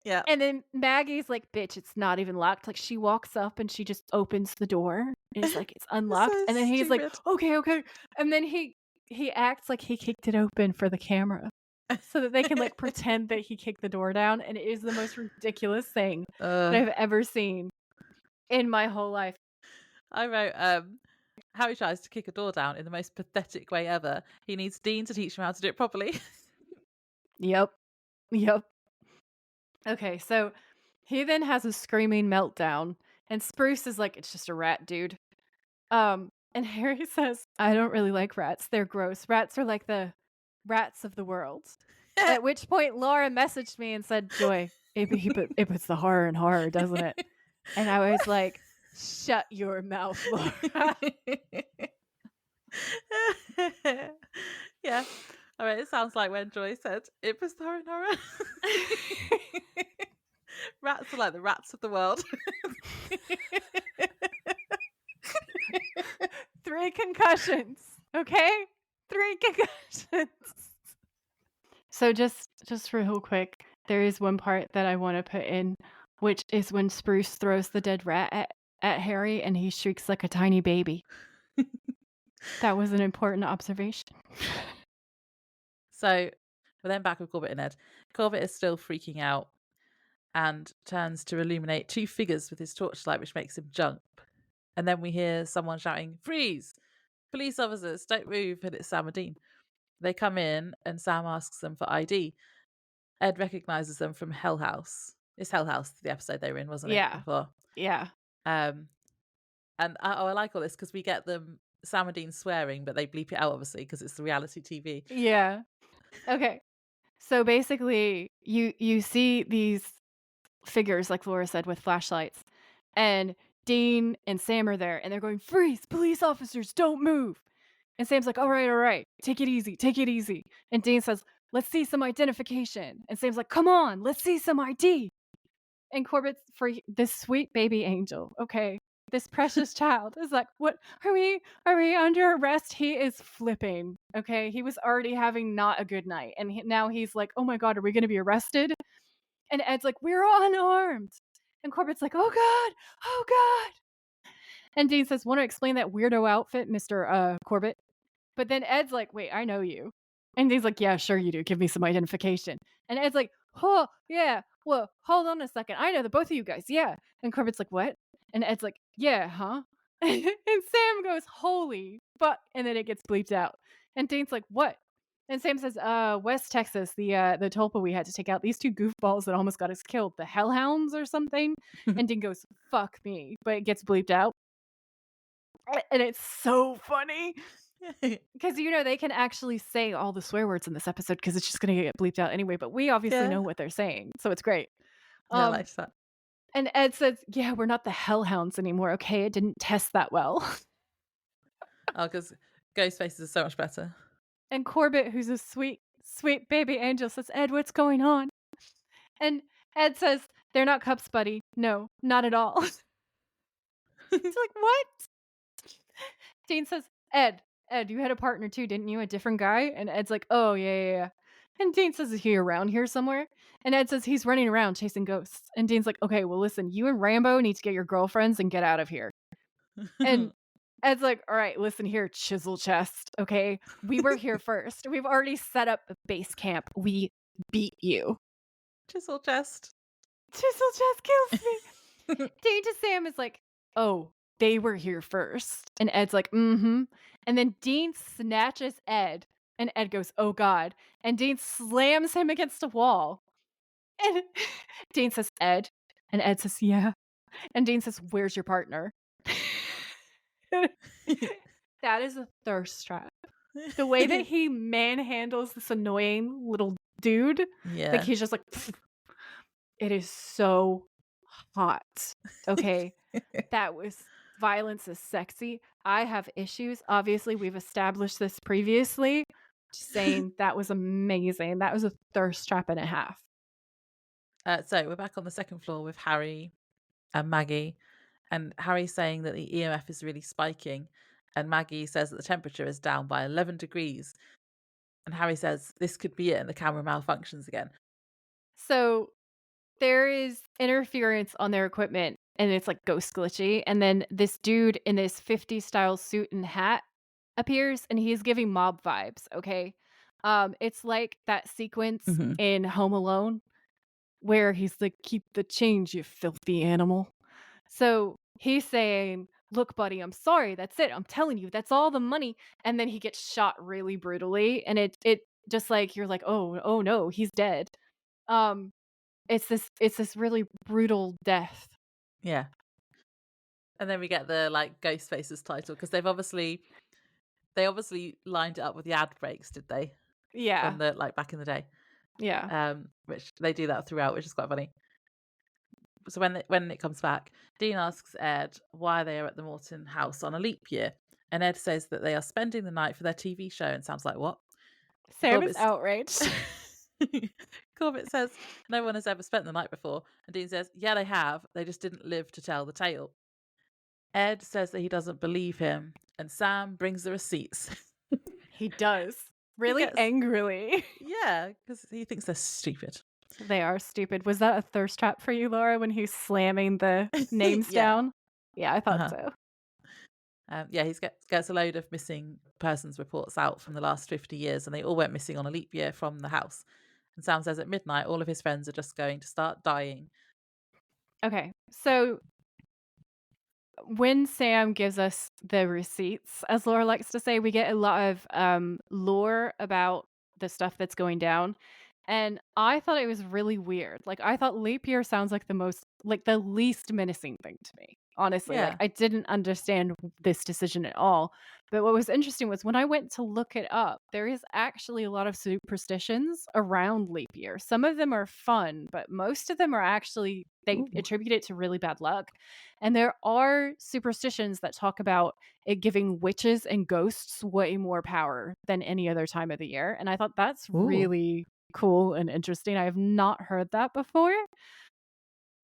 Yeah. And then Maggie's like, "Bitch, it's not even locked." Like, she walks up and she just opens the door. And it's like, it's unlocked. So And then he's like, stupid. "Okay, okay." And then he acts like he kicked it open for the camera so that they can like pretend that he kicked the door down. And it is the most ridiculous thing that I've ever seen in my whole life. I wrote how he tries to kick a door down in the most pathetic way ever. He needs Dean to teach him how to do it properly. Yep. Yep. Okay, so he then has a screaming meltdown, and Spruce is like, "It's just a rat, dude." And Harry says, "I don't really like rats. They're gross. Rats are like the rats of the world." At which point Laura messaged me and said, "Joy, it puts the horror in horror, doesn't it?" And I was like, "Shut your mouth, Laura." Yeah. All right. It sounds like when Joy said, "It was horror and horror." Rats are like the rats of the world. 3 concussions, okay? 3 concussions. So just real quick, there is one part that I want to put in, which is when Spruce throws the dead rat at Harry and he shrieks like a tiny baby. That was an important observation. So we're then back with Corbett and Ed. Corbett is still freaking out and turns to illuminate 2 figures with his torchlight, which makes him jump. And then we hear someone shouting, "Freeze! Police officers, don't move!" And it's Sam and Dean. They come in and Sam asks them for ID. Ed recognises them from Hell House. It's Hell House, the episode they were in, wasn't it? Yeah. Before. Yeah. And I like all this because we get them, Sam and Dean swearing, but they bleep it out obviously because it's the reality TV. Yeah. Okay. So basically, you see these figures, like Laura said, with flashlights, and Dean and Sam are there, and they're going, "Freeze! Police officers, don't move!" And Sam's like, all right, take it easy, take it easy." And Dean says, "Let's see some identification." And Sam's like, "Come on, let's see some ID." And Corbett's for this sweet baby angel, okay? This precious child is like, "What are we under arrest?" He is flipping, okay? He was already having not a good night, and now he's like, "Oh my god, are we gonna be arrested?" And Ed's like, "We're unarmed." And Corbett's like, "Oh god, oh god." And Dean says, "Want to explain that weirdo outfit, Mr. Corbett?" But then Ed's like, "Wait, I know you." And Dean's like, "Yeah, sure you do. Give me some identification." And Ed's like, "Oh, yeah. Well, hold on a second. I know the both of you guys. Yeah." And Corbett's like, "What?" And Ed's like, "Yeah, huh?" And Sam goes, "Holy fuck." And then it gets bleeped out. And Dean's like, "What?" And Sam says, West Texas, the tulpa we had to take out, these two goofballs that almost got us killed, the hellhounds or something." And Dean goes, "Fuck me." But it gets bleeped out. And it's so funny. Because, they can actually say all the swear words in this episode because it's just going to get bleeped out anyway. But we obviously know Yeah. what they're saying. So it's great. Yeah, I Um, liked that. and Ed says, "Yeah, we're not the hellhounds anymore. Okay. It didn't test that well." Oh, because Ghostfacers is so much better. And Corbett, who's a sweet, sweet baby angel, says, "Ed, what's going on?" And Ed says, "They're not cups, buddy. No, not at all." It's like, what? Dean says, Ed, you had a partner too, didn't you? A different guy?" And Ed's like, "Oh, yeah, yeah, yeah." And Dean says, "Is he around here somewhere?" And Ed says, "He's running around chasing ghosts." And Dean's like, "Okay, well, listen, you and Rambo need to get your girlfriends and get out of here." And Ed's like, "All right, listen here, chisel chest. Okay, we were here first. We've already set up a base camp. We beat you." Chisel chest. Chisel chest kills me. Dean to Sam is like, "Oh, they were here first." And Ed's like, "Mm-hmm." And then Dean snatches Ed, and Ed goes, "Oh God." And Dean slams him against a wall. And Dean says, "Ed." And Ed says, "Yeah." And Dean says, "Where's your partner?" That is a thirst trap. The way that he manhandles this annoying little dude, like Yeah. he's just like, it is so hot. Okay. That was violence is sexy. I have issues. Obviously, we've established this previously. Just saying that was amazing. That was a thirst trap and a half. So we're back on the second floor with Harry and Maggie, and Harry's saying that the EMF is really spiking, and Maggie says that the temperature is down by 11 degrees, and Harry says this could be it, and the camera malfunctions again. So there is interference on their equipment and it's like ghost glitchy. And then this dude in this 50s style suit and hat appears and he's giving mob vibes. Okay. It's like that sequence Hmm. in Home Alone where he's like, "Keep the change, you filthy animal." So he's saying, "Look, buddy, I'm sorry. That's it. I'm telling you, that's all the money." And then he gets shot really brutally. And it just like, you're like, oh no, he's dead. Um, it's this really brutal death. Yeah. And then we get the like Ghostfacers title because they obviously lined it up with the ad breaks, did they? Yeah. From the like back in the day. Yeah. Which they do that throughout, which is quite funny. So when it comes back, Dean asks Ed why they are at the Morton house on a leap year, and Ed says that they are spending the night for their TV show, and sounds like what? Sam is Corbett outraged. Corbett says no one has ever spent the night before, and Dean says, yeah, they have. They just didn't live to tell the tale. Ed says that he doesn't believe him, and Sam brings the receipts. He does. He Really gets angrily. Yeah, because he thinks they're stupid. They are stupid. Was that a thirst trap for you, Laura, when he's slamming the names Yeah. down? Yeah, I thought Uh-huh. so. Yeah, he gets a load of missing persons reports out from the last 50 years, and they all went missing on a leap year from the house. And Sam says at midnight, all of his friends are just going to start dying. Okay. So when Sam gives us the receipts, as Laura likes to say, we get a lot of lore about the stuff that's going down. And I thought it was really weird. Like, I thought leap year sounds like the least menacing thing to me. Honestly, like, Yeah. I didn't understand this decision at all. But what was interesting was when I went to look it up, there is actually a lot of superstitions around leap year. Some of them are fun, but most of them are actually, they Ooh. attribute it to really bad luck. And there are superstitions that talk about it giving witches and ghosts way more power than any other time of the year. And I thought that's Ooh. really cool and interesting. I have not heard that before.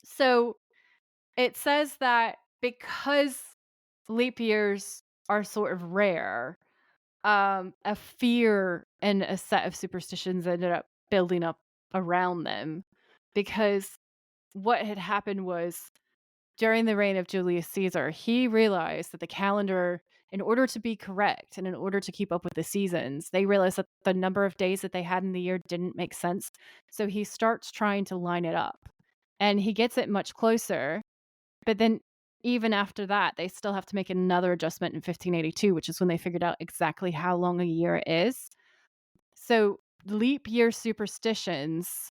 So it says that because leap years are sort of rare, a fear and a set of superstitions ended up building up around them because what had happened was during the reign of Julius Caesar, he realized that the calendar, in order to be correct and in order to keep up with the seasons, they realized that the number of days that they had in the year didn't make sense. So he starts trying to line it up and he gets it much closer. But then, even after that, they still have to make another adjustment in 1582, which is when they figured out exactly how long a year is. So, leap year superstitions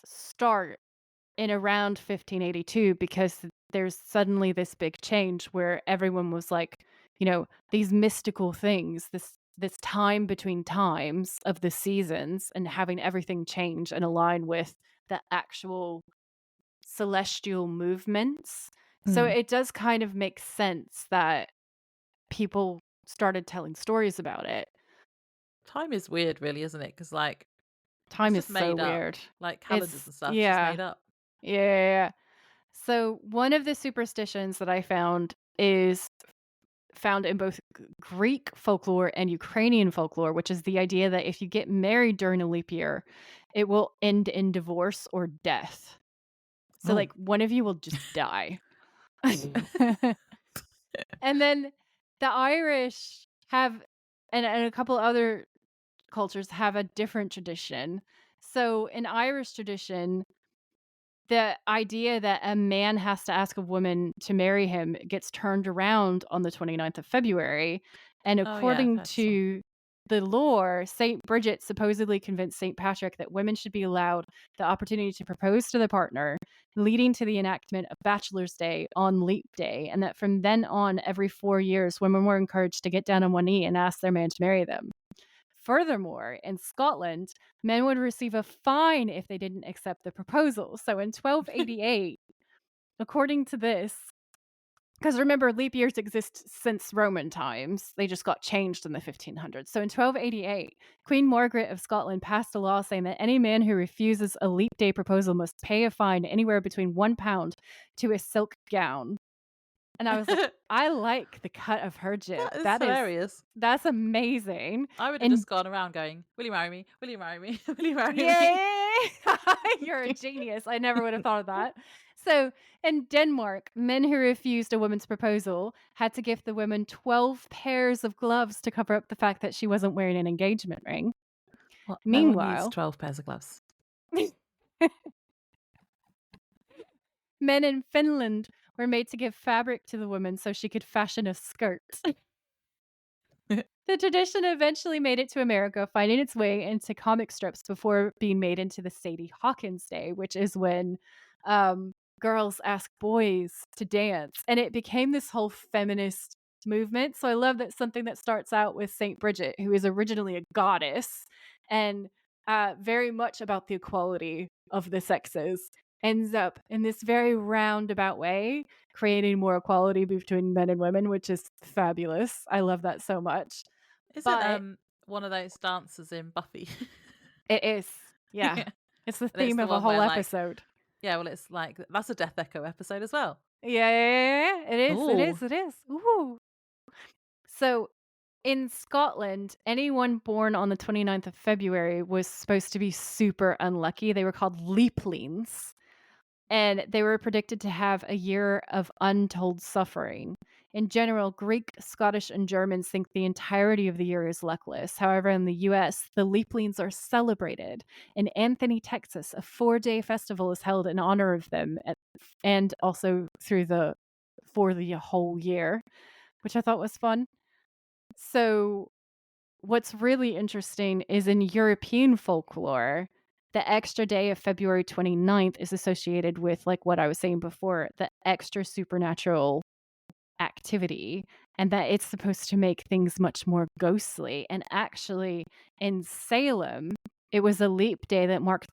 start in around 1582 because there's suddenly this big change where everyone was like, these mystical things, this time between times of the seasons and having everything change and align with the actual celestial movements. So Mm. it does kind of make sense that people started telling stories about it. Time is weird, really, isn't it? Because it's Time is just so made up. weird. Like calendars It's and stuff, it's just yeah. made up. Yeah, yeah, yeah. So one of the superstitions that I found is found in both Greek folklore and Ukrainian folklore, which is the idea that if you get married during a leap year, it will end in divorce or death. So Oh. like one of you will just die. And then the Irish have and a couple other cultures have a different tradition. So in Irish tradition, the idea that a man has to ask a woman to marry him gets turned around on the 29th of February. And Oh, yeah, I've according heard some. to the lore, St. Bridget supposedly convinced St. Patrick that women should be allowed the opportunity to propose to their partner, leading to the enactment of Bachelor's Day on Leap Day. And that from then on, every 4 years, women were encouraged to get down on one knee and ask their man to marry them. Furthermore, in Scotland, men would receive a fine if they didn't accept the proposal. So in 1288, according to this, because remember, leap years exist since Roman times. They just got changed in the 1500s. So in 1288, Queen Margaret of Scotland passed a law saying that any man who refuses a leap day proposal must pay a fine anywhere between £1 to a silk gown. And I was like, I like the cut of her jib. That is hilarious. That's amazing. I would have And just gone around going, "Will you marry me? Will you marry me? Will you marry me?" yay! You're a genius. I never would have thought of that. So, in Denmark, men who refused a woman's proposal had to give the woman 12 pairs of gloves to cover up the fact that she wasn't wearing an engagement ring. What? No one needs Meanwhile, 12 pairs of gloves. men in Finland were made to give fabric to the woman so she could fashion a skirt. The tradition eventually made it to America, finding its way into comic strips before being made into the Sadie Hawkins Day, which is when girls ask boys to dance. And it became this whole feminist movement. So I love that something that starts out with St. Bridget, who is originally a goddess and very much about the equality of the sexes, ends up in this very roundabout way creating more equality between men and women, which is fabulous. I love that so much. Isn't But one of those dancers in Buffy? it is, yeah. Yeah. It's the And it's theme the of a one whole where episode. yeah, well, it's like that's a Death Echo episode as well. Yeah, yeah, yeah, yeah. It is, it Oh. is, it is. Ooh. So in Scotland, anyone born on the 29th of February was supposed to be super unlucky. They were called leaplings. And they were predicted to have a year of untold suffering. In general, Greek, Scottish, and Germans think the entirety of the year is luckless. However, in the US, the leaplings are celebrated. In Anthony, Texas, a 4-day festival is held in honor of them and also for the whole year, which I thought was fun. So what's really interesting is in European folklore, the extra day of February 29th is associated with, like what I was saying before, the extra supernatural activity, and that it's supposed to make things much more ghostly. And actually, in Salem, it was a leap day that marked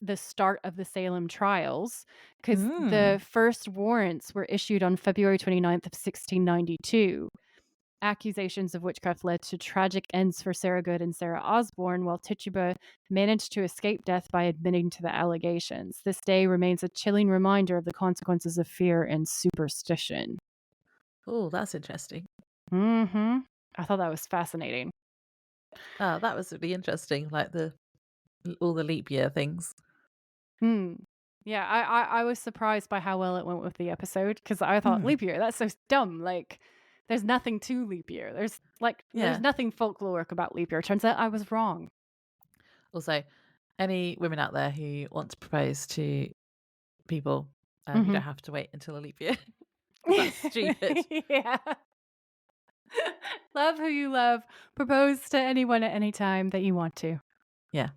the start of the Salem trials because Mm. the first warrants were issued on February 29th of 1692. accusations of witchcraft led to tragic ends for Sarah Good and Sarah Osborne, while Tituba managed to escape death by admitting to the allegations. This day remains a chilling reminder of the consequences of fear and superstition. Oh, that's interesting. Mm-hmm. I thought that was fascinating. Oh, that was really interesting. Like all the leap year things. Hmm. Yeah, I was surprised by how well it went with the episode because I thought Mm, leap year, that's so dumb. Like, there's nothing to leap year. There's yeah. nothing folkloric about leap year. Turns out I was wrong. Also, any women out there who want to propose to people, you Mm-hmm. don't have to wait until a leap year because that's stupid. Yeah. Love who you love. Propose to anyone at any time that you want to. Yeah.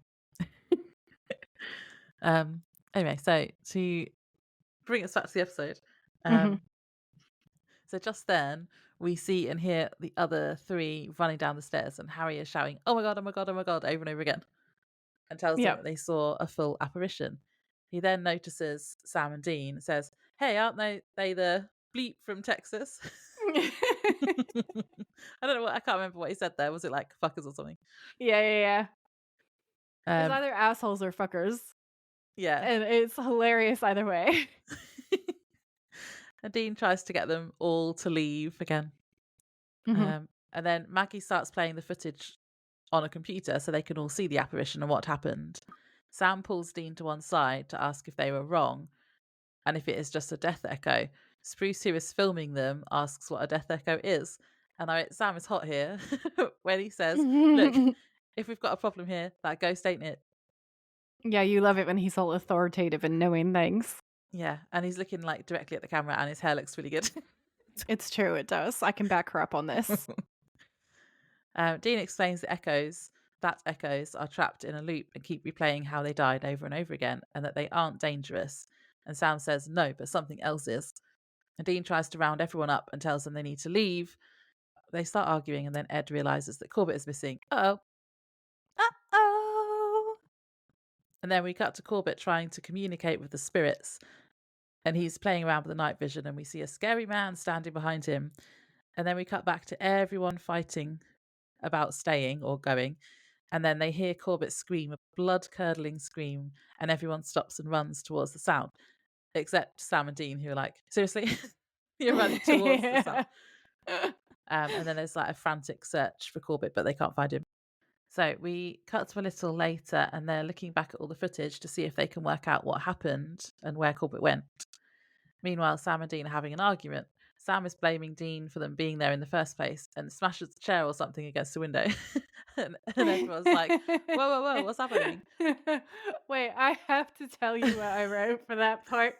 Um. Anyway, so to bring us back to the episode, Mm-hmm. so just then we see and hear the other three running down the stairs, and Harry is shouting, "Oh my god! Oh my god! Oh my god!" over and over again, and tells them Yep. that they saw a full apparition. He then notices Sam and Dean and says, "Hey, aren't they the bleep from Texas?" I don't know what I can't remember what he said there. Was it like fuckers or something? Yeah, yeah, yeah. It's Um, either assholes or fuckers. yeah. And it's hilarious either way. And Dean tries to get them all to leave again. Mm-hmm. And then Maggie starts playing the footage on a computer so they can all see the apparition and what happened. Sam pulls Dean to one side to ask if they were wrong and if it is just a death echo. Spruce, who is filming them, asks what a death echo is. And Sam is hot here when he says, "Look, if we've got a problem here, that ghost ain't it." Yeah, you love it when he's all authoritative and knowing things. Yeah, and he's looking like directly at the camera and his hair looks really good. It's true, it does. I can back her up on this. Dean explains that echoes are trapped in a loop and keep replaying how they died over and over again, and that they aren't dangerous. And Sam says, "No, but something else is." And Dean tries to round everyone up and tells them they need to leave. They start arguing, and then Ed realizes that Corbett is missing. Uh-oh. Uh-oh. And then we cut to Corbett trying to communicate with the spirits, and he's playing around with the night vision, and we see a scary man standing behind him. And then we cut back to everyone fighting about staying or going. And then they hear Corbett scream, a blood curdling scream, and everyone stops and runs towards the sound, except Sam and Dean, who are like, "Seriously?" You're running towards the sound. And then there's like a frantic search for Corbett, but they can't find him. So we cut to a little later, and they're looking back at all the footage to see if they can work out what happened and where Corbett went. Meanwhile, Sam and Dean are having an argument. Sam is blaming Dean for them being there in the first place and smashes the chair or something against the window. And everyone's like, "Whoa, whoa, whoa, what's happening?" Wait, I have to tell you what I wrote for that part.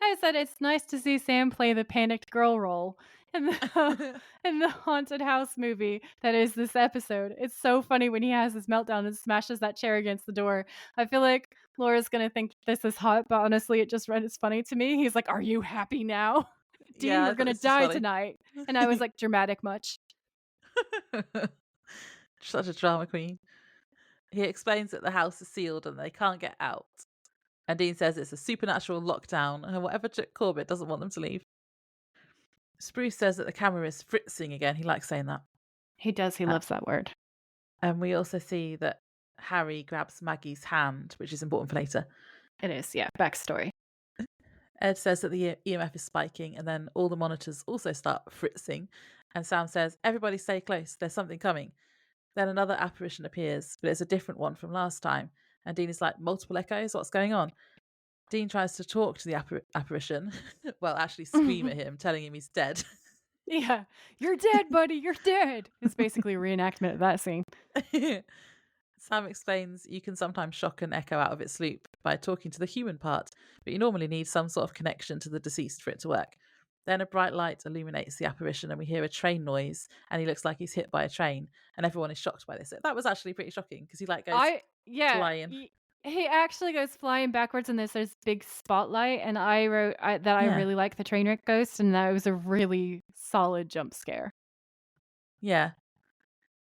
I said it's nice to see Sam play the panicked girl role in the in the haunted house movie that is this episode. It's so funny when he has his meltdown and smashes that chair against the door. I feel like Laura's gonna think this is hot, but honestly, it just read it's funny to me. He's like, "Are you happy now, Dean? Yeah, I We're thought gonna this was die funny. tonight." And I was like, "Dramatic much?" Such a drama queen. He explains that the house is sealed and they can't get out. And Dean says it's a supernatural lockdown, and whatever took Corbett doesn't want them to leave. Spruce says that the camera is fritzing again. He likes saying that. He does. He Uh, loves that word. and we also see that Harry grabs Maggie's hand, which is important for later. It is, yeah. Backstory. Ed says that the EMF is spiking, and then all the monitors also start fritzing. And Sam says, "Everybody stay close, there's something coming." Then another apparition appears, but it's a different one from last time. And Dean is like, "Multiple echoes? What's going on?" Dean tries to talk to the apparition, well, actually scream at him, telling him he's dead. Yeah. "You're dead, buddy. You're dead." It's basically a reenactment of that scene. Sam explains you can sometimes shock an echo out of its loop by talking to the human part, but you normally need some sort of connection to the deceased for it to work. Then a bright light illuminates the apparition, and we hear a train noise, and he looks like he's hit by a train, and everyone is shocked by this. That was actually pretty shocking because he like goes Yeah. flying. He actually goes flying backwards and there's big spotlight, and I wrote that I Yeah, really like the train wreck ghost, and that was a really solid jump scare. yeah.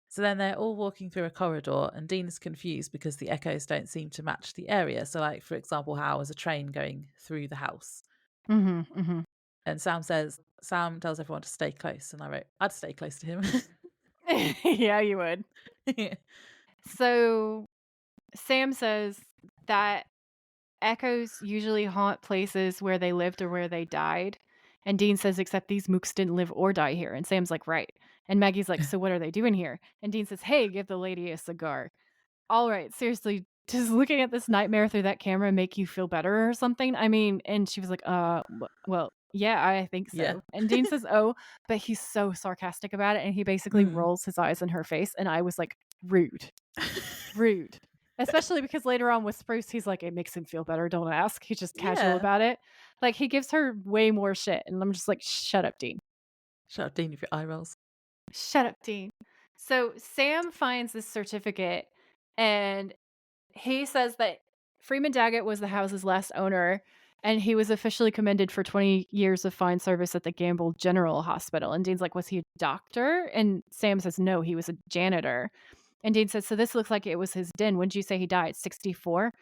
So then they're all walking through a corridor, and Dean is confused because the echoes don't seem to match the area. So, like for example, how is a train going through the house? Mhm, mhm. And Sam tells everyone to stay close, and I wrote, I'd stay close to him. Yeah, you would. So Sam says that echoes usually haunt places where they lived or where they died. And Dean says, except these mooks didn't live or die here. And Sam's like, right. And Maggie's like, so what are they doing here? And Dean says, hey, give the lady a cigar. All right, seriously, does looking at this nightmare through that camera make you feel better or something? I mean, and she was like, well, yeah, I think Yeah. so. And Dean says, oh, but he's so sarcastic about it. And he basically Mm. rolls his eyes in her face. And I was like, rude. Rude. Especially because later on with Spruce, he's like, it makes him feel better. Don't ask. He's just casual Yeah. about it. Like, he gives her way more shit. And I'm just like, shut up, Dean. Shut up, Dean, with your eye rolls. Shut up, Dean. So Sam finds this certificate and he says that Freeman Daggett was the house's last owner and he was officially commended for 20 years of fine service at the Gamble General Hospital. And Dean's like, was he a doctor? And Sam says, no, he was a janitor. And Dean says, so this looks like it was his den. When did you say he died? 64?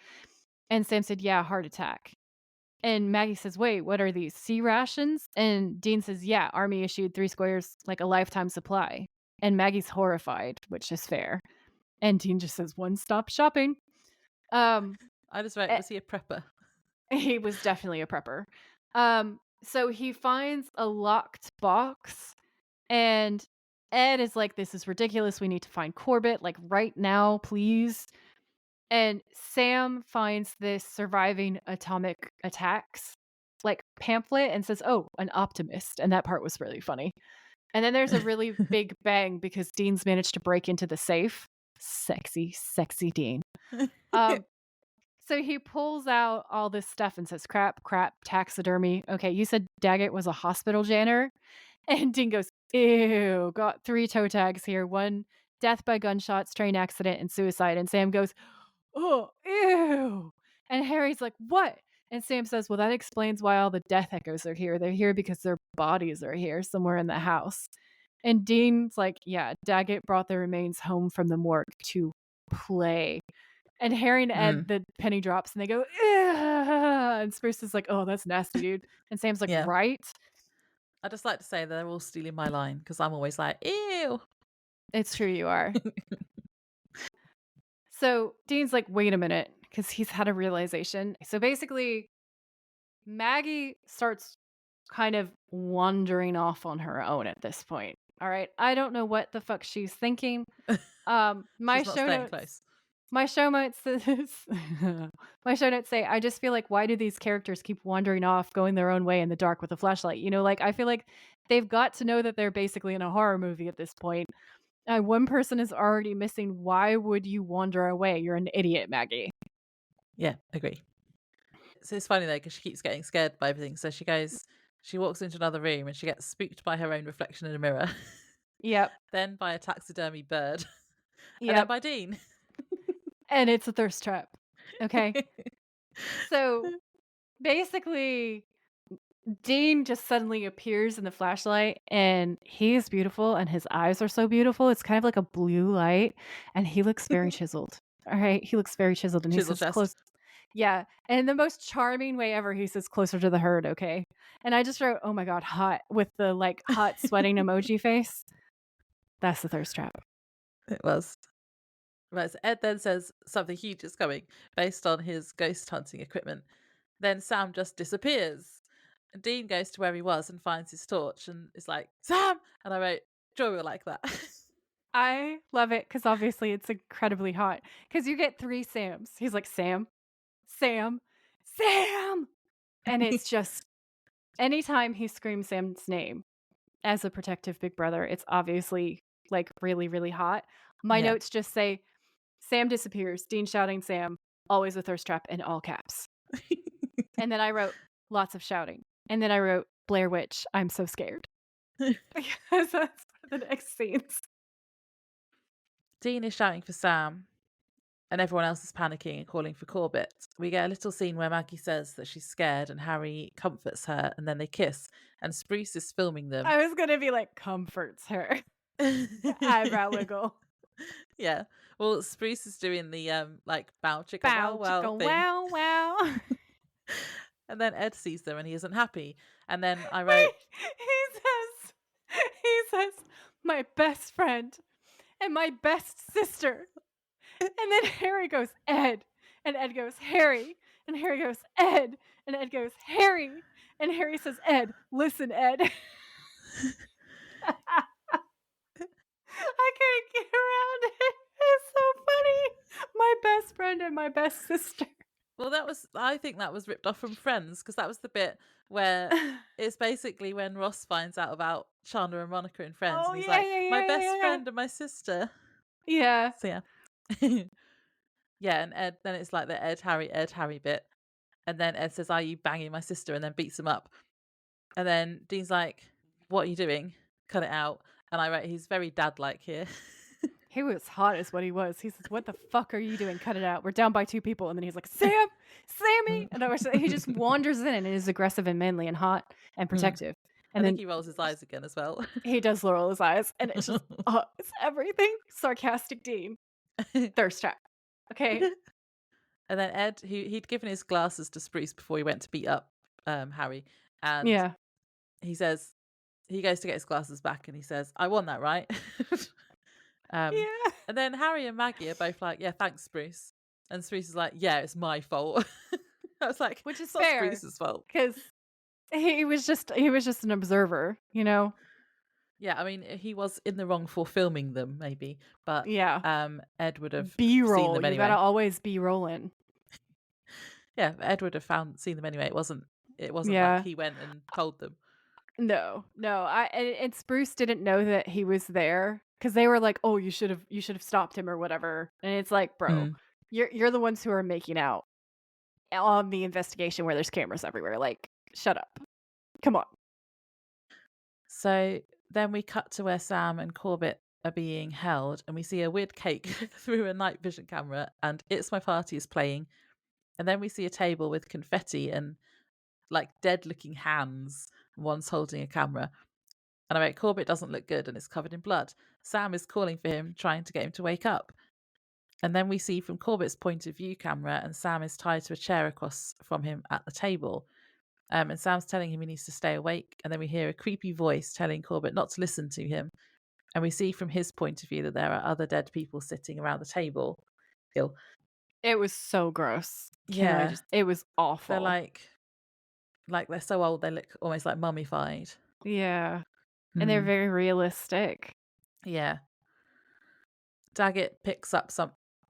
And Sam said, yeah, heart attack. And Maggie says, wait, what are these? Sea rations? And Dean says, yeah, Army issued 3 squares, like a lifetime supply. And Maggie's horrified, which is fair. And Dean just says, one-stop shopping. I just wrote, eh, was he a prepper? He was definitely a prepper. So he finds a locked box and Ed is like, this is ridiculous. We need to find Corbett, like right now, please. And Sam finds this surviving atomic attacks like pamphlet and says, oh, an optimist. And that part was really funny. And then there's a really big bang because Dean's managed to break into the safe. Sexy, sexy Dean. So he pulls out all this stuff and says, crap, taxidermy. Okay, you said Daggett was a hospital janitor? And Dean goes, ew, got 3 toe tags here. 1, death by gunshots, train accident, and suicide. And Sam goes, oh, ew. And Harry's like, what? And Sam says, well, that explains why all the death echoes are here. They're here because their bodies are here somewhere in the house. And Dean's like, yeah, Daggett brought the remains home from the morgue to play. And Harry and Ed, the penny drops and they go, ugh! And Spruce is like, oh, that's nasty, dude. And Sam's like, Yeah. right? I just like to say they're all stealing my line because I'm always like, ew. It's true, you are. So Dean's like, wait a minute, because he's had a realization. So basically, Maggie starts kind of wandering off on her own at this point. All right. I don't know what the fuck she's thinking. My She's not show staying notes. close. My show notes says, my show notes say, I just feel like, why do these characters keep wandering off, going their own way in the dark with a flashlight? You know, like, I feel like they've got to know that they're basically in a horror movie at this point. One person is already missing. Why would you wander away? You're an idiot, Maggie. Yeah, agree. So it's funny though, because she keeps getting scared by everything. So she walks into another room and she gets spooked by her own reflection in a mirror. Yep. Then by a taxidermy bird. And Yep. then by Dean. And it's a thirst trap. Okay. So basically, Dean just suddenly appears in the flashlight and he is beautiful and his eyes are so beautiful. It's kind of like a blue light and he looks very chiseled. All right. He looks very chiseled and he Chisel says chest. close. Yeah. And in the most charming way ever, he says closer to the herd. Okay. And I just wrote, oh my God, hot with the like hot sweating emoji face. That's the thirst trap. It was. Right, so Ed then says something huge is coming based on his ghost hunting equipment. Then Sam just disappears. And Dean goes to where he was and finds his torch and is like, Sam! And I wrote, Joy will like that. I love it because obviously it's incredibly hot. Because you get 3 Sams. He's like, Sam, Sam, Sam! And it's just, anytime he screams Sam's name as a protective big brother, it's obviously like really, really hot. My Yeah. notes just say, Sam disappears, Dean shouting Sam, always a thirst trap in all caps. And then I wrote lots of shouting. And then I wrote Blair Witch, I'm so scared. Because that's the next scenes. Dean is shouting for Sam, and everyone else is panicking and calling for Corbett. We get a little scene where Maggie says that she's scared, and Harry comforts her, and then they kiss, and Spruce is filming them. I was going to be like, comforts her. Eyebrow wiggle. Yeah. Well, Spruce is doing the like bow chicka Bow, wow wow chicka, thing. wow, wow. And then Ed sees them and he isn't happy. And then I Wait, wrote, he says, my best friend and my best sister. And then Harry goes, Ed. And Ed goes, Harry. And Harry goes, Ed. And Ed goes, Harry. And Harry says, Ed, listen, Ed. I couldn't get around it. It's so funny. My best friend and my best sister. well, I think that was ripped off from Friends, because that was the bit where it's basically when Ross finds out about Chandler and Monica in Friends, Oh, and he's yeah, like, yeah, my yeah, best yeah, friend and my sister. yeah. So yeah. Yeah, and Ed, then it's like the Ed, Harry bit. And then Ed says, are you banging my sister? And then beats him up. And then Dean's like, what are you doing? Cut it out. And I wrote, he's very dad-like here. He was hot as what he was. He says, what the fuck are you doing? Cut it out. We're down by 2 people. And then he's like, Sammy. And he just wanders in and is aggressive and manly and hot and protective. And I then think he rolls his eyes again as well. he does roll his eyes. And it's just, it's everything. Sarcastic Dean. Thirst trap. Okay. And then Ed, he'd given his glasses to Spruce before he went to beat up Harry. And Yeah. he says, he goes to get his glasses back and he says, I won that, right? Yeah. And then Harry and Maggie are both like, yeah, thanks, Spruce. And Spruce is like, yeah, it's my fault. I was like, Which is it's not fair. Spruce's fault. Because he was just an observer, you know? Yeah, I mean, he was in the wrong for filming them, maybe, but Yeah. Ed would have seen B-roll. them You anyway. gotta always be rolling. Yeah, Ed would have seen them anyway. It wasn't Yeah. like he went and told them. No. And Spruce didn't know that he was there because they were like, "Oh, you should have stopped him or whatever." And it's like, bro, you're the ones who are making out on the investigation where there's cameras everywhere. Like, shut up. Come on. So then we cut to where Sam and Corbett are being held, and we see a weird cake through a night vision camera, and It's My Party is playing. And then we see a table with confetti and like dead looking hands. One's holding a camera. And I wrote, Corbett doesn't look good and it's covered in blood. Sam is calling for him, trying to get him to wake up. And then we see from Corbett's point of view camera, and Sam is tied to a chair across from him at the table. And Sam's telling him he needs to stay awake. And then we hear a creepy voice telling Corbett not to listen to him. And we see from his point of view that there are other dead people sitting around the table. It was so gross. Yeah. It was awful. They're like they're so old, they look almost like mummified. Yeah. And they're very realistic. Yeah. Daggett picks up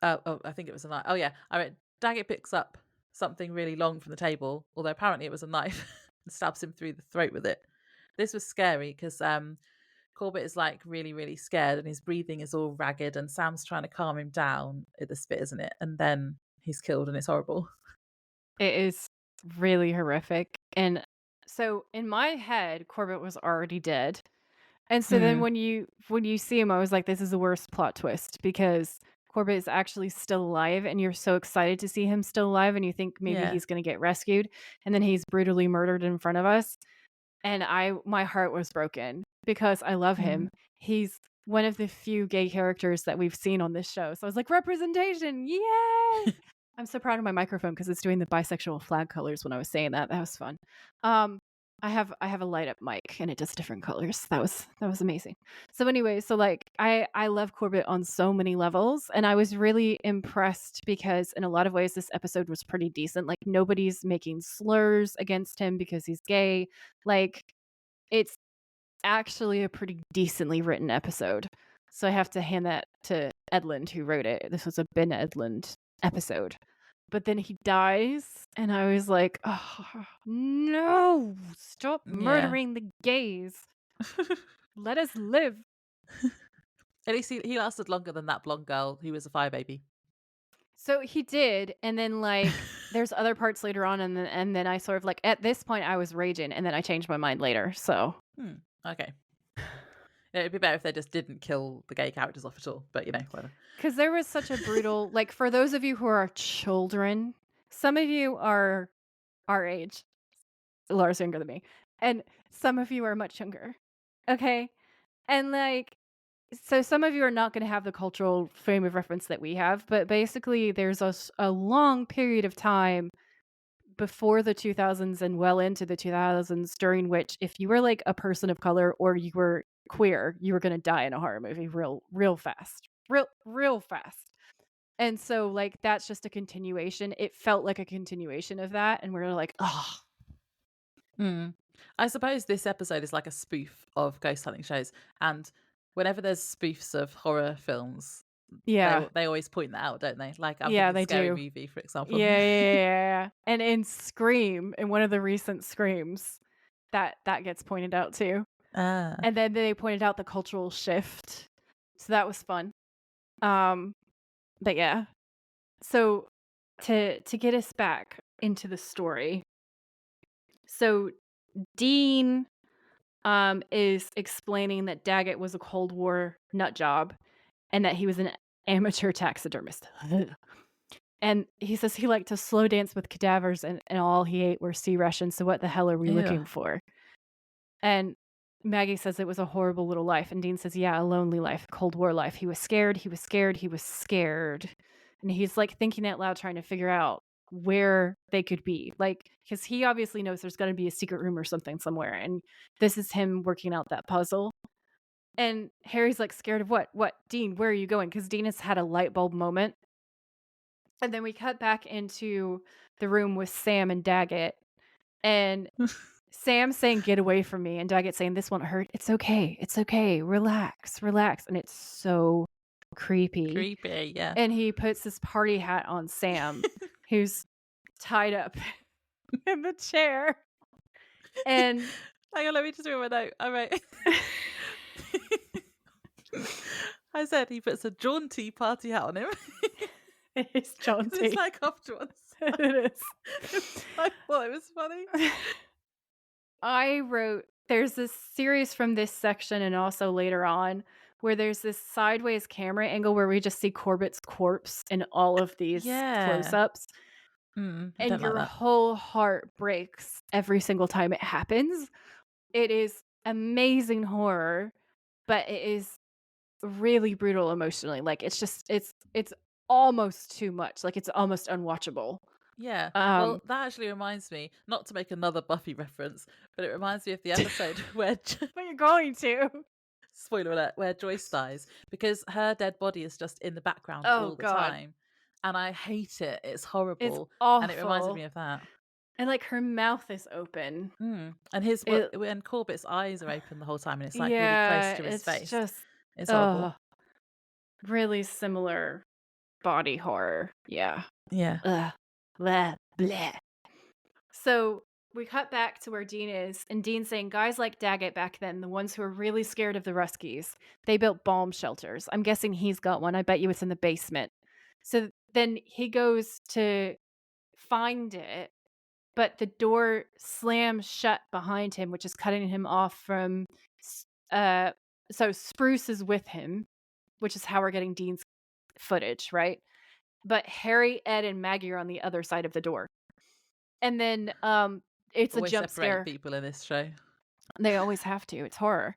I think it was a knife. Oh yeah, I mean, Daggett picks up something really long from the table, although apparently it was a knife, and stabs him through the throat with it. This was scary because Corbett is like really, really scared and his breathing is all ragged, and Sam's trying to calm him down at this bit, isn't it? And then he's killed and it's horrible. It is really horrific. And so in my head, Corbett was already dead. And so then when you see him, I was like, this is the worst plot twist because Corbett is actually still alive and you're so excited to see him still alive and you think maybe he's going to get rescued, and then he's brutally murdered in front of us. And my heart was broken because I love him. He's one of the few gay characters that we've seen on this show. So I was like, representation, yay! I'm so proud of my microphone because it's doing the bisexual flag colors when I was saying that. That was fun. I have a light up mic and it does different colors. That was amazing. So anyway, so like I love Corbett on so many levels, and I was really impressed because in a lot of ways this episode was pretty decent. Like nobody's making slurs against him because he's gay. Like it's actually a pretty decently written episode. So I have to hand that to Edlund who wrote it. This was a Ben Edlund episode. But then he dies, and I was like, oh, no, stop murdering the gays. Let us live. At least he lasted longer than that blonde girl who was a fire baby. So he did, and then like there's other parts later on, and then I sort of like at this point I was raging, and then I changed my mind later. So okay. It'd be better if they just didn't kill the gay characters off at all, but whatever. Because there was such a brutal, like for those of you who are children, some of you are our age. Laura's younger than me, and some of you are much younger. Okay, and like. So some of you are not going to have the cultural frame of reference that we have, but basically there's a long period of time before the 2000s and well into the 2000s, during which if you were like a person of color or you were queer, you were going to die in a horror movie real fast. Real fast. And so like that's just a continuation. It felt like a continuation of that and we're like, "Oh, Mm. I suppose this episode is like a spoof of ghost hunting shows, and whenever there's spoofs of horror films, yeah. they always point that out, don't they? Like I'm Yeah, thinking they Scary do. Movie, for example. Yeah. And in Scream, in one of the recent Screams, that gets pointed out too. Ah, And then they pointed out the cultural shift. So that was fun. Um, but yeah. So to get us back into the story. So Dean is explaining that Daggett was a Cold War nut job and that he was an amateur taxidermist. And he says he liked to slow dance with cadavers and all he ate were sea rations, so what the hell are we ew. looking for? And Maggie says it was a horrible little life, and Dean says, yeah, a lonely life, Cold War life. He was scared, he was scared, he was scared. And he's, like, thinking out loud trying to figure out where they could be. Like, because he obviously knows there's gotta be a secret room or something somewhere, and this is him working out that puzzle. And Harry's, like, scared of what? What? Dean, where are you going? Because Dean has had a light bulb moment. And then we cut back into the room with Sam and Daggett, and Sam saying, "Get away from me," and Daggett saying, "This won't hurt. It's okay. It's okay. Relax, relax." And it's so creepy. Creepy, yeah. And he puts this party hat on Sam, who's tied up in the chair. And Hang on, let me just read my note. All right. I said he puts a jaunty party hat on him. it's jaunty. It's like off to one side. It is. I thought it was funny. I wrote, there's this series from this section and also later on where there's this sideways camera angle where we just see Corbett's corpse in all of these Yeah. close-ups. I And don't like your that. whole heart breaks every single time it happens. It is amazing horror, but it is really brutal emotionally. Like it's almost too much. Like it's almost unwatchable. Yeah. Um Well, that actually reminds me, not to make another Buffy reference, but it reminds me of the episode where but you're going to. spoiler alert, where Joyce dies, because her dead body is just in the background Oh all the god. time. And I hate it. It's It's horrible. And it reminded awful. me of that. And like her mouth is open. And It when Corbett's eyes are open the whole time and it's like really close yeah, to his it's face. just It's horrible. really similar body horror. Yeah. Yeah. Blah, blah. So we cut back to where Dean is, and Dean's saying guys like Daggett back then, the ones who are really scared of the Ruskies, they built bomb shelters. I'm guessing he's got one. I bet you it's in the basement. So then he goes to find it, but the door slams shut behind him, which is cutting him off from so Spruce is with him, which is how we're getting Dean's footage, right? But Harry, Ed, and Maggie are on the other side of the door. And then it's Always a jump separating scare. people in this show. They always have to. It's horror.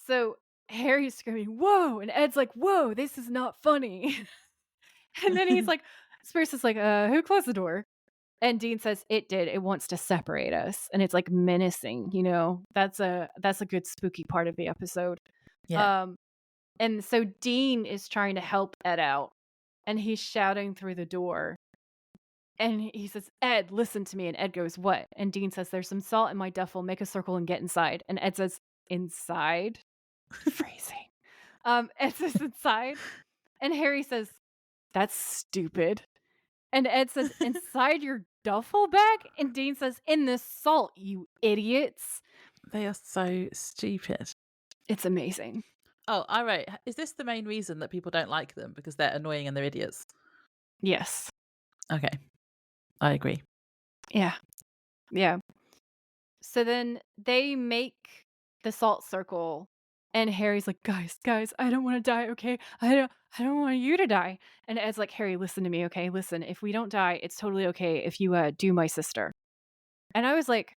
So Harry's screaming, "Whoa!" And Ed's like, "Whoa, this is not funny." And then he's like, Spruce is like, who closed the door? And Dean says, "It did. It wants to separate us." And it's like menacing, you know. That's a good spooky part of the episode. Yeah. And so Dean is trying to help Ed out, and he's shouting through the door. And he says, "Ed, listen to me." And Ed goes, "What?" And Dean says, "There's some salt in my duffel. Make a circle and get inside." And Ed says, "Inside?" Phrasing. Ed says, "Inside." And Harry says, "That's stupid." And Ed says, "Inside your duffel bag?" And Dean says, "In the salt, you idiots." They are so stupid. It's amazing. Oh, all right. Is this the main reason that people don't like them? Because they're annoying and they're idiots? Yes. Okay. I agree. Yeah. Yeah. So then they make the salt circle, and Harry's like, guys, I don't want to die, okay? I don't want you to die." And Ed's like, "Harry, listen to me, okay? Listen, if we don't die, it's totally okay if you do my sister." And I was like,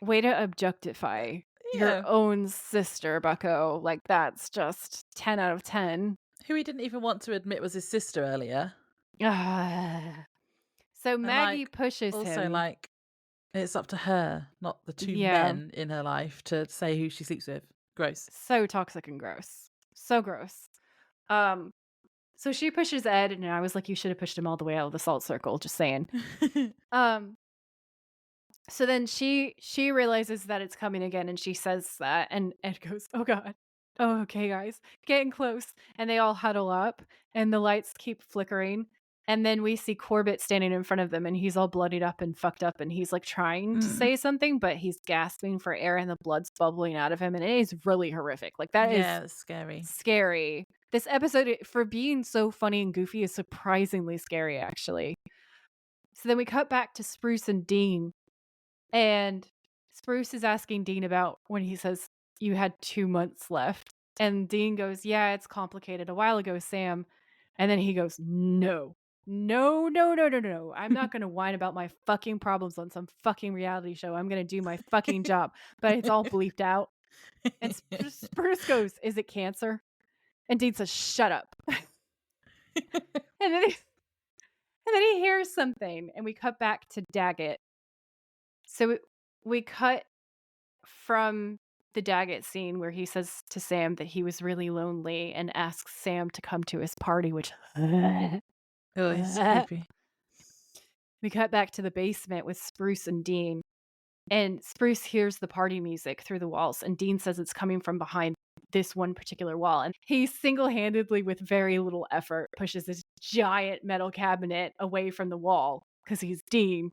way to objectify Yeah. your own sister, Bucko. Like that's just 10 out of 10. Who he didn't even want to admit was his sister earlier. Ah. So And Maggie like, pushes also him. like, It's up to her, not the two Yeah. men in her life, to say who she sleeps with. Gross. So toxic and gross. So gross. Um, so she pushes Ed, and I was like, you should have pushed him all the way out of the salt circle, just saying. Um, so then she realizes that it's coming again, and she says that, and Ed goes, "Oh God, oh okay, guys, getting close." And they all huddle up, and the lights keep flickering, and then we see Corbett standing in front of them, and he's all bloodied up and fucked up, and he's like trying to Mm. say something, but he's gasping for air, and the blood's bubbling out of him, and it is really horrific. Like that is Yeah, it's scary. scary. This episode, for being so funny and goofy, is surprisingly scary, actually. So then we cut back to Spruce and Dean, and Spruce is asking Dean about when he says, "You had 2 months left." And Dean goes, "Yeah, it's complicated. A while ago, Sam." And then he goes, "No. No, no, no, no, no. I'm not gonna whine about my fucking problems on some fucking reality show. I'm gonna do my fucking job." But it's all bleeped out. And Spruce goes, "Is it cancer?" And Dean says, "Shut up." And then he hears something, and we cut back to Daggett. So we cut from the Daggett scene where he says to Sam that he was really lonely and asks Sam to come to his party, which Oh, it's creepy. we cut back to the basement with Spruce and Dean. And Spruce hears the party music through the walls, and Dean says it's coming from behind this one particular wall. And he single-handedly, with very little effort, pushes this giant metal cabinet away from the wall because he's Dean.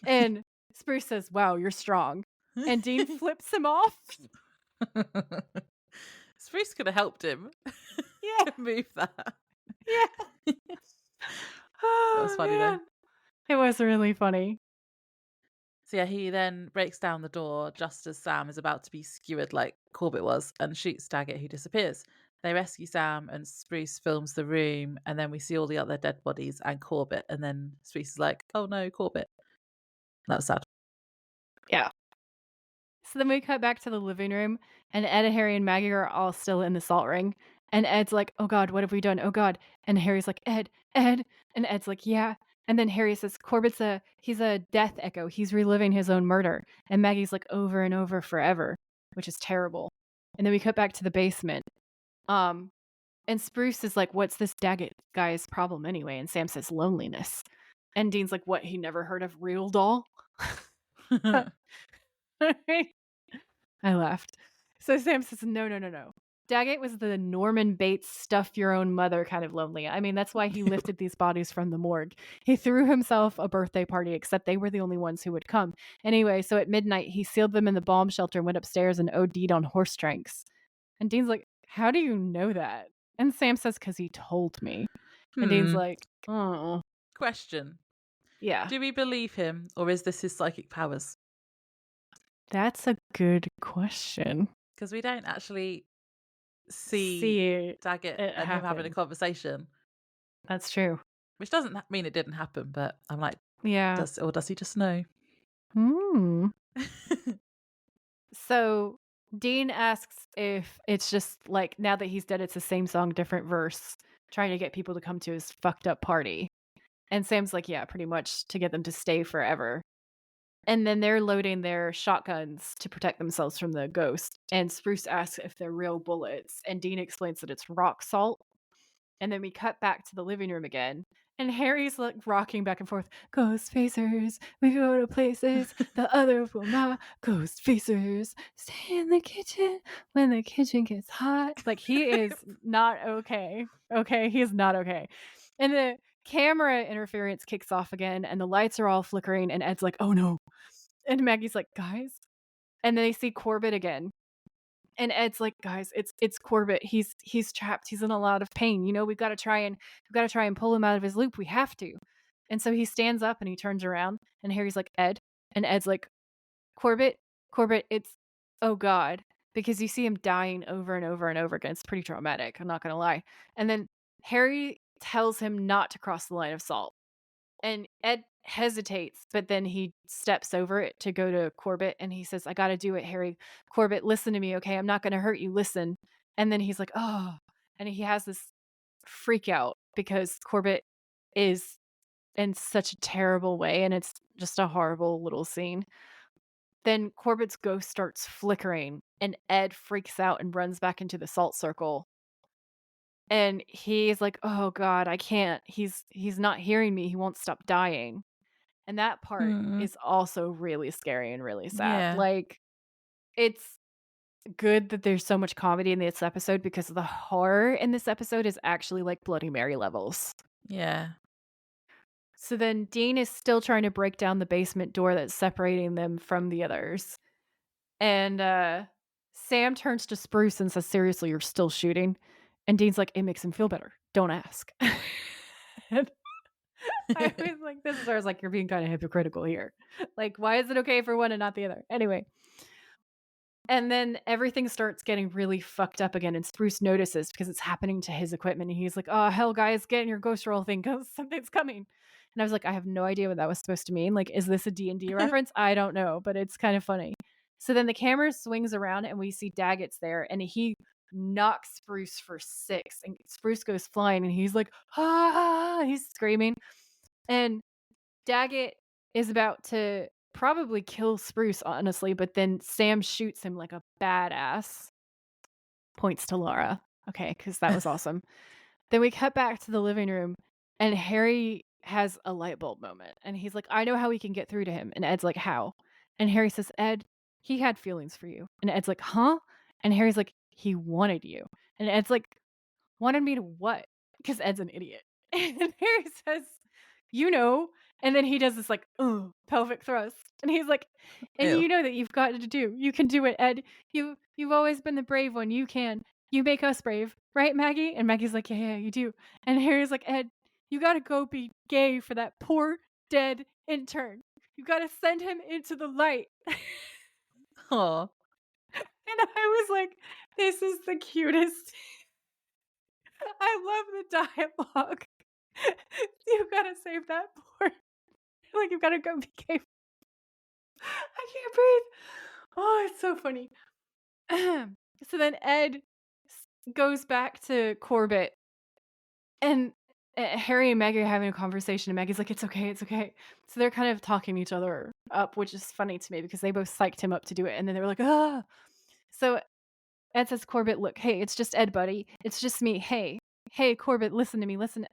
And Spruce says, "Wow, you're strong." And Dean flips him off. Spruce could have helped him Yeah, move that. yeah. That was Oh, funny though. man. It was really funny. So yeah, he then breaks down the door just as Sam is about to be skewered like Corbett was and shoots Daggett, who disappears. They rescue Sam and Spruce films the room, and then we see all the other dead bodies and Corbett, and then Spruce is like, "Oh no, Corbett." That was sad. Yeah. So then we cut back to the living room, and Ed, Harry, and Maggie are all still in the salt ring. And Ed's like, "Oh God, what have we done? Oh God." And Harry's like, "Ed, Ed." And Ed's like, "Yeah." And then Harry says, he's a death echo. He's reliving his own murder. And Maggie's like, "Over and over forever," which is terrible. And then we cut back to the basement. Um, and Spruce is like, "What's this Daggett guy's problem anyway?" And Sam says, "Loneliness." And Dean's like, "What? He never heard of Real Doll?" I laughed. So Sam says, "No, no, no, no. Daggett was the Norman Bates stuff your own mother kind of lonely. I mean, that's why he lifted these bodies from the morgue. He threw himself a birthday party, except they were the only ones who would come. Anyway, so at midnight, he sealed them in the bomb shelter and went upstairs and OD'd on horse drinks." And Dean's like, "How do you know that?" And Sam says, "'Cause he told me." And Dean's Hmm. like, "Oh, Question. yeah, Do we believe him, or is this his psychic powers? that's a good question." Because we don't actually see See it, Daggett it and him having a happen. conversation, That's true. which doesn't mean it didn't happen, but I'm like, Yeah. does he just know? Hmm. So Dean asks if it's just like now that he's dead, it's the same song, different verse, trying to get people to come to his fucked up party. And Sam's like, "Yeah, pretty much to get them to stay forever." And then they're loading their shotguns to protect themselves from the ghost. And Spruce asks if they're real bullets. And Dean explains that it's rock salt. And then we cut back to the living room again. And Harry's like rocking back and forth. "Ghostfacers, we go to places the other will not. Ghostfacers, stay in the kitchen when the kitchen gets hot." Like he is not okay. Okay, he is not okay. And the camera interference kicks off again, and the lights are all flickering. And Ed's like, "Oh no." And Maggie's like, "Guys." And then they see Corbett again. And Ed's like, "Guys, it's Corbett. He's trapped. He's in a lot of pain. You know, we've got to try and pull him out of his loop. We have to." And so he stands up and he turns around, and Harry's like, "Ed." And Ed's like, "Corbett, Corbett, it's oh God." Because you see him dying over and over and over again. It's pretty traumatic, I'm not gonna lie. And then Harry tells him not to cross the line of salt. And Ed hesitates, but then he steps over it to go to Corbett, and he says, "I gotta do it, Harry. Corbett, listen to me, okay? I'm not gonna hurt you. Listen." And then he's like, "Oh." And he has this freak out because Corbett is in such a terrible way, and it's just a horrible little scene. Then Corbett's ghost starts flickering, and Ed freaks out and runs back into the salt circle. And he's like, "Oh god, I can't. He's not hearing me. He won't stop dying." And that part Mm, is also really scary and really sad. yeah. Like, it's good that there's so much comedy in this episode because the horror in this episode is actually like Bloody Mary levels. Yeah. So then Dean is still trying to break down the basement door that's separating them from the others. And Sam turns to Spruce and says, "Seriously, you're still shooting?" And Dean's like, "It makes him feel better. Don't ask." And I was like, this is where I was like, "You're being kind of hypocritical here. Like, why is it okay for one and not the other?" Anyway. And then everything starts getting really fucked up again, and Spruce notices because it's happening to his equipment, and he's like, "Oh, hell, guys, get in your ghost roll thing because something's coming." And I was like, I have no idea what that was supposed to mean. Like, is this a D&D reference? I don't know, but it's kind of funny. So then the camera swings around, and we see Daggett's there, and he knocks Spruce for 6, and Spruce goes flying, and he's like, "Ah!" He's screaming. And Daggett is about to probably kill Spruce, honestly, but then Sam shoots him like a badass. Points to Laura. Okay, because that was awesome. Then we cut back to the living room, and Harry has a light bulb moment. And he's like, "I know how we can get through to him." And Ed's like, "How?" And Harry says, "Ed, he had feelings for you." And Ed's like, "Huh?" And Harry's like, "He wanted you." And Ed's like, "Wanted me to what?" Because Ed's an idiot. And Harry says, "You know." And then he does this like, pelvic thrust. And he's like, "And Ew. you know that you've got to do. You can do it, Ed. You've always been the brave one. You can. You make us brave, right, Maggie?" And Maggie's like, "Yeah, yeah, you do." And Harry's like, "Ed, you got to go be gay for that poor dead intern. You got to send him into the light." Aw. And I was like, this is the cutest. I love the dialogue. You gotta save that poor. Like, you gotta go be gay. I can't breathe. Oh, it's so funny. So then Ed goes back to Corbett, and Harry and Maggie are having a conversation, and Maggie's like, "It's okay, it's okay." So they're kind of talking each other up, which is funny to me because they both psyched him up to do it, and then they were like, "Ah." So Ed says, "Corbett, look, hey, it's just Ed, buddy. It's just me. Hey, Corbett, listen to me. Listen,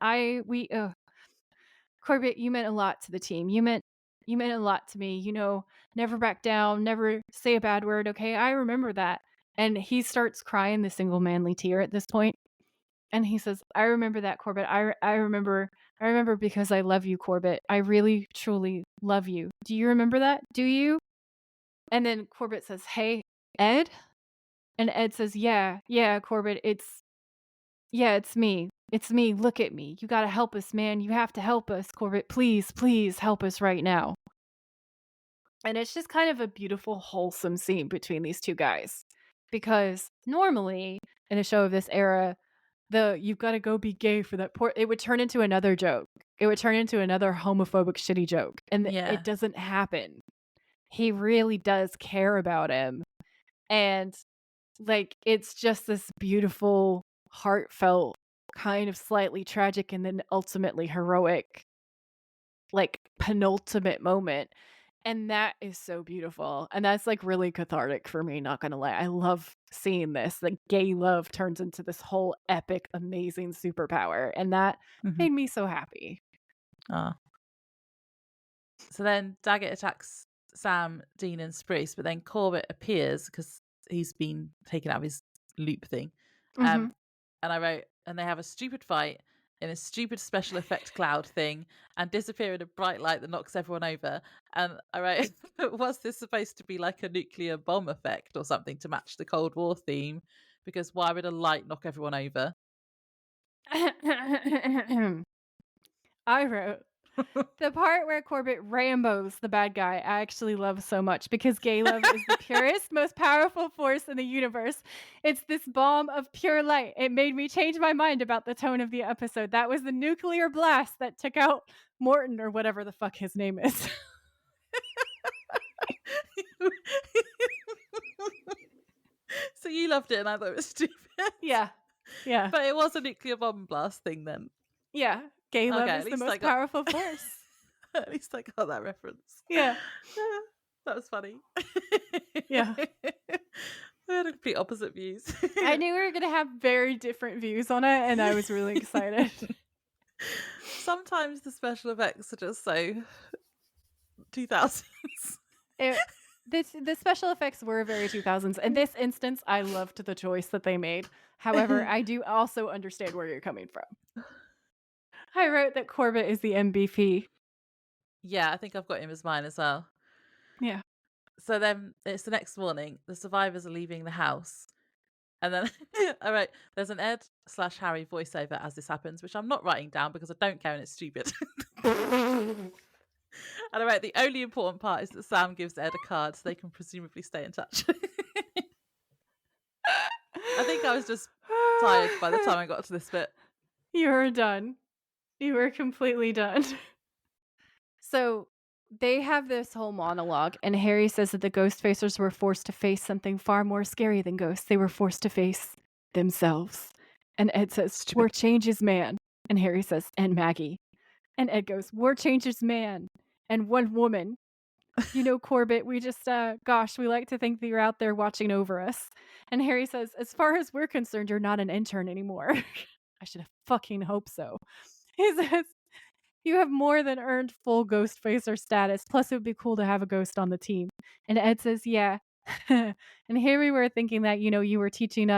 Corbett, you meant a lot to the team. You meant a lot to me. Never back down, never say a bad word, okay? I remember that." And he starts crying the single manly tear at this point. And he says, "I remember that, Corbett. I remember because I love you, Corbett. I really, truly love you. Do you remember that? Do you?" And then Corbett says, "Hey, Ed?" And Ed says, "Yeah, yeah, Corbett, yeah, it's me. It's me. Look at me. You gotta help us, man. You have to help us, Corbett. Please, please help us right now." And it's just kind of a beautiful, wholesome scene between these two guys. Because normally in a show of this era, the "you've got to go be gay for that poor," it would turn into another joke. It would turn into another homophobic, shitty joke. And it Yeah. doesn't happen. He really does care about him. And like, it's just this beautiful, heartfelt, kind of slightly tragic, and then ultimately heroic, like, penultimate moment, and that is so beautiful, and that's, like, really cathartic for me, not gonna lie. I love seeing this, like, gay love turns into this whole epic, amazing superpower, and that Mhm. made me so happy. Aw. So then Daggett attacks Sam, Dean, and Spruce, but then Corbett appears because he's been taken out of his loop thing. Mhm. And I wrote, and they have a stupid fight in a stupid special effect cloud thing and disappear in a bright light that knocks everyone over. And I wrote, was this supposed to be like a nuclear bomb effect or something to match the Cold War theme? Because why would a light knock everyone over? I wrote, the part where Corbett Rambo's the bad guy, I actually love so much because gay love is the purest, most powerful force in the universe. It's this bomb of pure light. It made me change my mind about the tone of the episode. That was the nuclear blast that took out Morton or whatever the fuck his name is. So you loved it and I thought it was stupid. Yeah. Yeah. But it was a nuclear bomb blast thing then. Yeah. Gay love Okay, is the most powerful force. at least I got that reference. Yeah. Yeah, that was funny. Yeah. We had complete opposite views. I knew we were going to have very different views on it, and I was really excited. Sometimes the special effects are just so 2000s. The special effects were very 2000s. In this instance, I loved the choice that they made. However, I do also understand where you're coming from. I wrote that Corbett is the MVP. Yeah, I think I've got him as mine as well. Yeah. So then it's the next morning. The survivors are leaving the house. And then I wrote, there's an Ed/Harry voiceover as this happens, which I'm not writing down because I don't care and it's stupid. And I wrote, the only important part is that Sam gives Ed a card so they can presumably stay in touch. I think I was just tired by the time I got to this bit. You were done. You were completely done. So they have this whole monologue, and Harry says that the Ghostfacers were forced to face something far more scary than ghosts. They were forced to face themselves. And Ed says, war changes man. And Harry says, and Maggie. And Ed goes, war changes man. And one woman. You know, Corbett, we just, gosh, we like to think that you're out there watching over us. And Harry says, as far as we're concerned, you're not an intern anymore. I should have fucking hoped so. He says, you have more than earned full Ghostfacer status. Plus, it would be cool to have a ghost on the team. And Ed says, yeah. And here we were thinking that, you know, we were teaching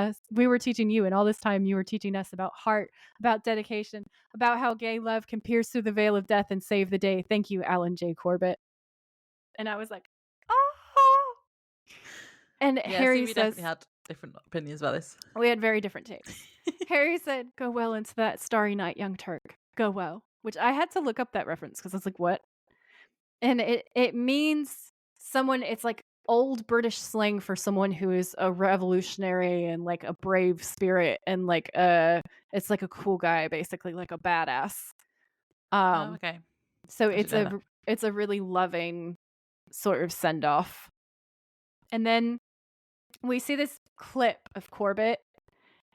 you, and all this time you were teaching us about heart, about dedication, about how gay love can pierce through the veil of death and save the day. Thank you, Alan J. Corbett. And I was like, oh. And Yeah, Harry we says, definitely had different opinions about this. we had very different takes. Harry said, go well into that starry night, young Turk. Go well. Which I had to look up that reference because I was like, what? And it means someone, it's like old British slang for someone who is a revolutionary and like a brave spirit and like it's like a cool guy, basically like a badass. Okay. So I didn't know that. it's a really loving sort of send off. And then we see this clip of Corbett,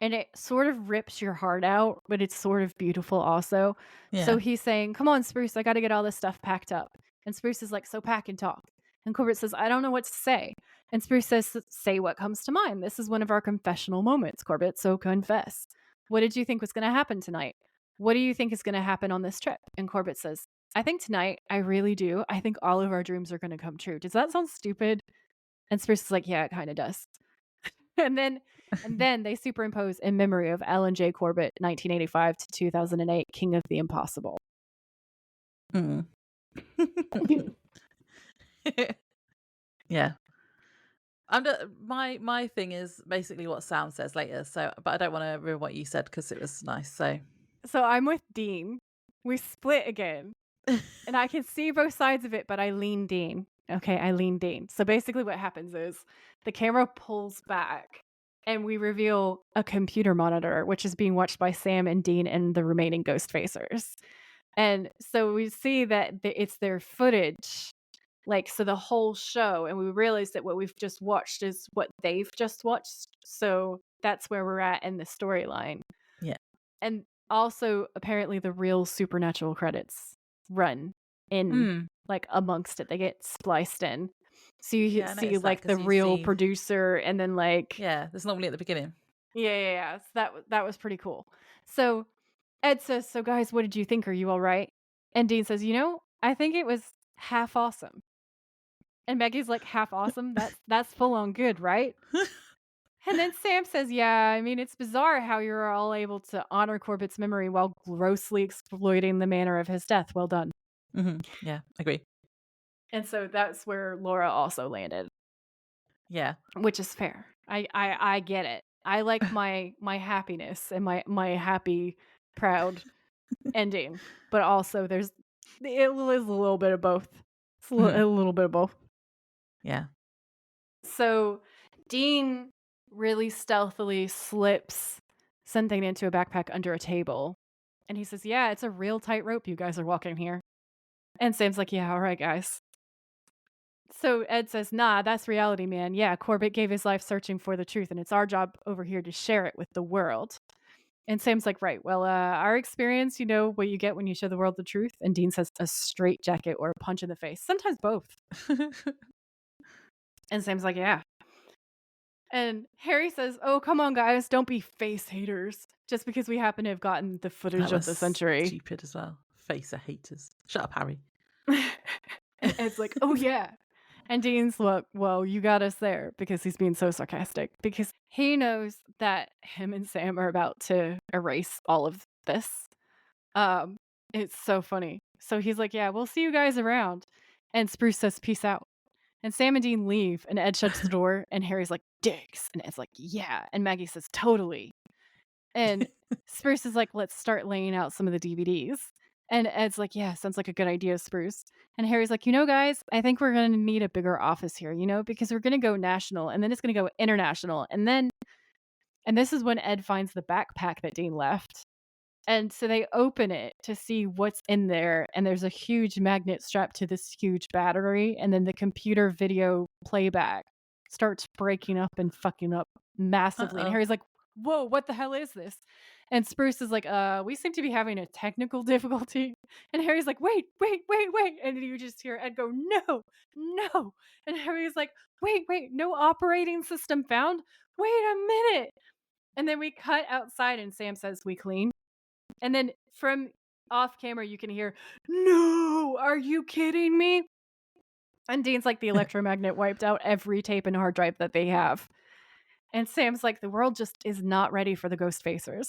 and it sort of rips your heart out, but it's sort of beautiful also. Yeah. So he's saying, come on, Spruce, I got to get all this stuff packed up. And Spruce is like, so pack and talk. And Corbett says, I don't know what to say. And Spruce says, say what comes to mind. This is one of our confessional moments, Corbett, so confess. What did you think was going to happen tonight? What do you think is going to happen on this trip? And Corbett says, I think tonight, I really do. I think all of our dreams are going to come true. Does that sound stupid? And Spruce is like, yeah, it kind of does. And then they superimpose in memory of Alan J. Corbett, 1985 to 2008, King of the Impossible. Yeah. My thing is basically what Sam says later. So, but I don't want to ruin what you said because it was nice. So I'm with Dean. We split again, and I can see both sides of it, but I lean Dean. Okay, I lean Dean. So basically, what happens is the camera pulls back, and we reveal a computer monitor, which is being watched by Sam and Dean and the remaining Ghostfacers. And so we see that it's their footage, like, so the whole show, and we realize that what we've just watched is what they've just watched. So that's where we're at in the storyline. Yeah. And also, apparently, the real supernatural credits run in, like, amongst it. They get spliced in. So you see, like, the real producer, and then, like... Yeah, that's normally at the beginning. Yeah. So that was pretty cool. So Ed says, so guys, what did you think? Are you all right? And Dean says, I think it was half awesome. And Maggie's like, half awesome? That's full on good, right? And then Sam says, yeah, I mean, it's bizarre how you're all able to honor Corbett's memory while grossly exploiting the manner of his death. Well done. Mm-hmm. Yeah, agree. And so that's where Laura also landed. Yeah. Which is fair. I get it. I like my happiness and my happy, proud ending. But also it is a little bit of both. It's a little bit of both. Yeah. So Dean really stealthily slips something into a backpack under a table. And he says, yeah, it's a real tight rope you guys are walking here. And Sam's like, yeah, all right, guys. So Ed says, nah, that's reality, man. Yeah, Corbett gave his life searching for the truth, and it's our job over here to share it with the world. And Sam's like, right, well, our experience, you know what you get when you show the world the truth? And Dean says a straight jacket or a punch in the face. Sometimes both. And Sam's like, yeah. And Harry says, oh, come on, guys, don't be face haters. Just because we happen to have gotten the footage That of the was century. stupid as well. Face of haters. Shut up, Harry. And Ed's like, oh, yeah. And Dean's like, well, you got us there because he's being so sarcastic because he knows that him and Sam are about to erase all of this. Um, it's so funny. So he's like, yeah, we'll see you guys around. And Spruce says, peace out. And Sam and Dean leave, and Ed shuts the door, and Harry's like, dicks. And Ed's like, yeah. And Maggie says, totally. And Spruce is like, let's start laying out some of the DVDs. And Ed's like, yeah, sounds like a good idea, Spruce. And Harry's like, you know, guys, I think we're going to need a bigger office here, you know, because we're going to go national and then it's going to go international. And this is when Ed finds the backpack that Dean left. And so they open it to see what's in there. And there's a huge magnet strapped to this huge battery. And then the computer video playback starts breaking up and fucking up massively. And Harry's like, whoa, what the hell is this? And Spruce is like, we seem to be having a technical difficulty. And Harry's like, wait. And you just hear Ed go, no. And Harry's like, wait, no operating system found. Wait a minute. And then we cut outside and Sam says, we clean. And then from off camera, you can hear, no, are you kidding me? And Dean's like, the electromagnet wiped out every tape and hard drive that they have. And Sam's like, the world just is not ready for the Ghostfacers.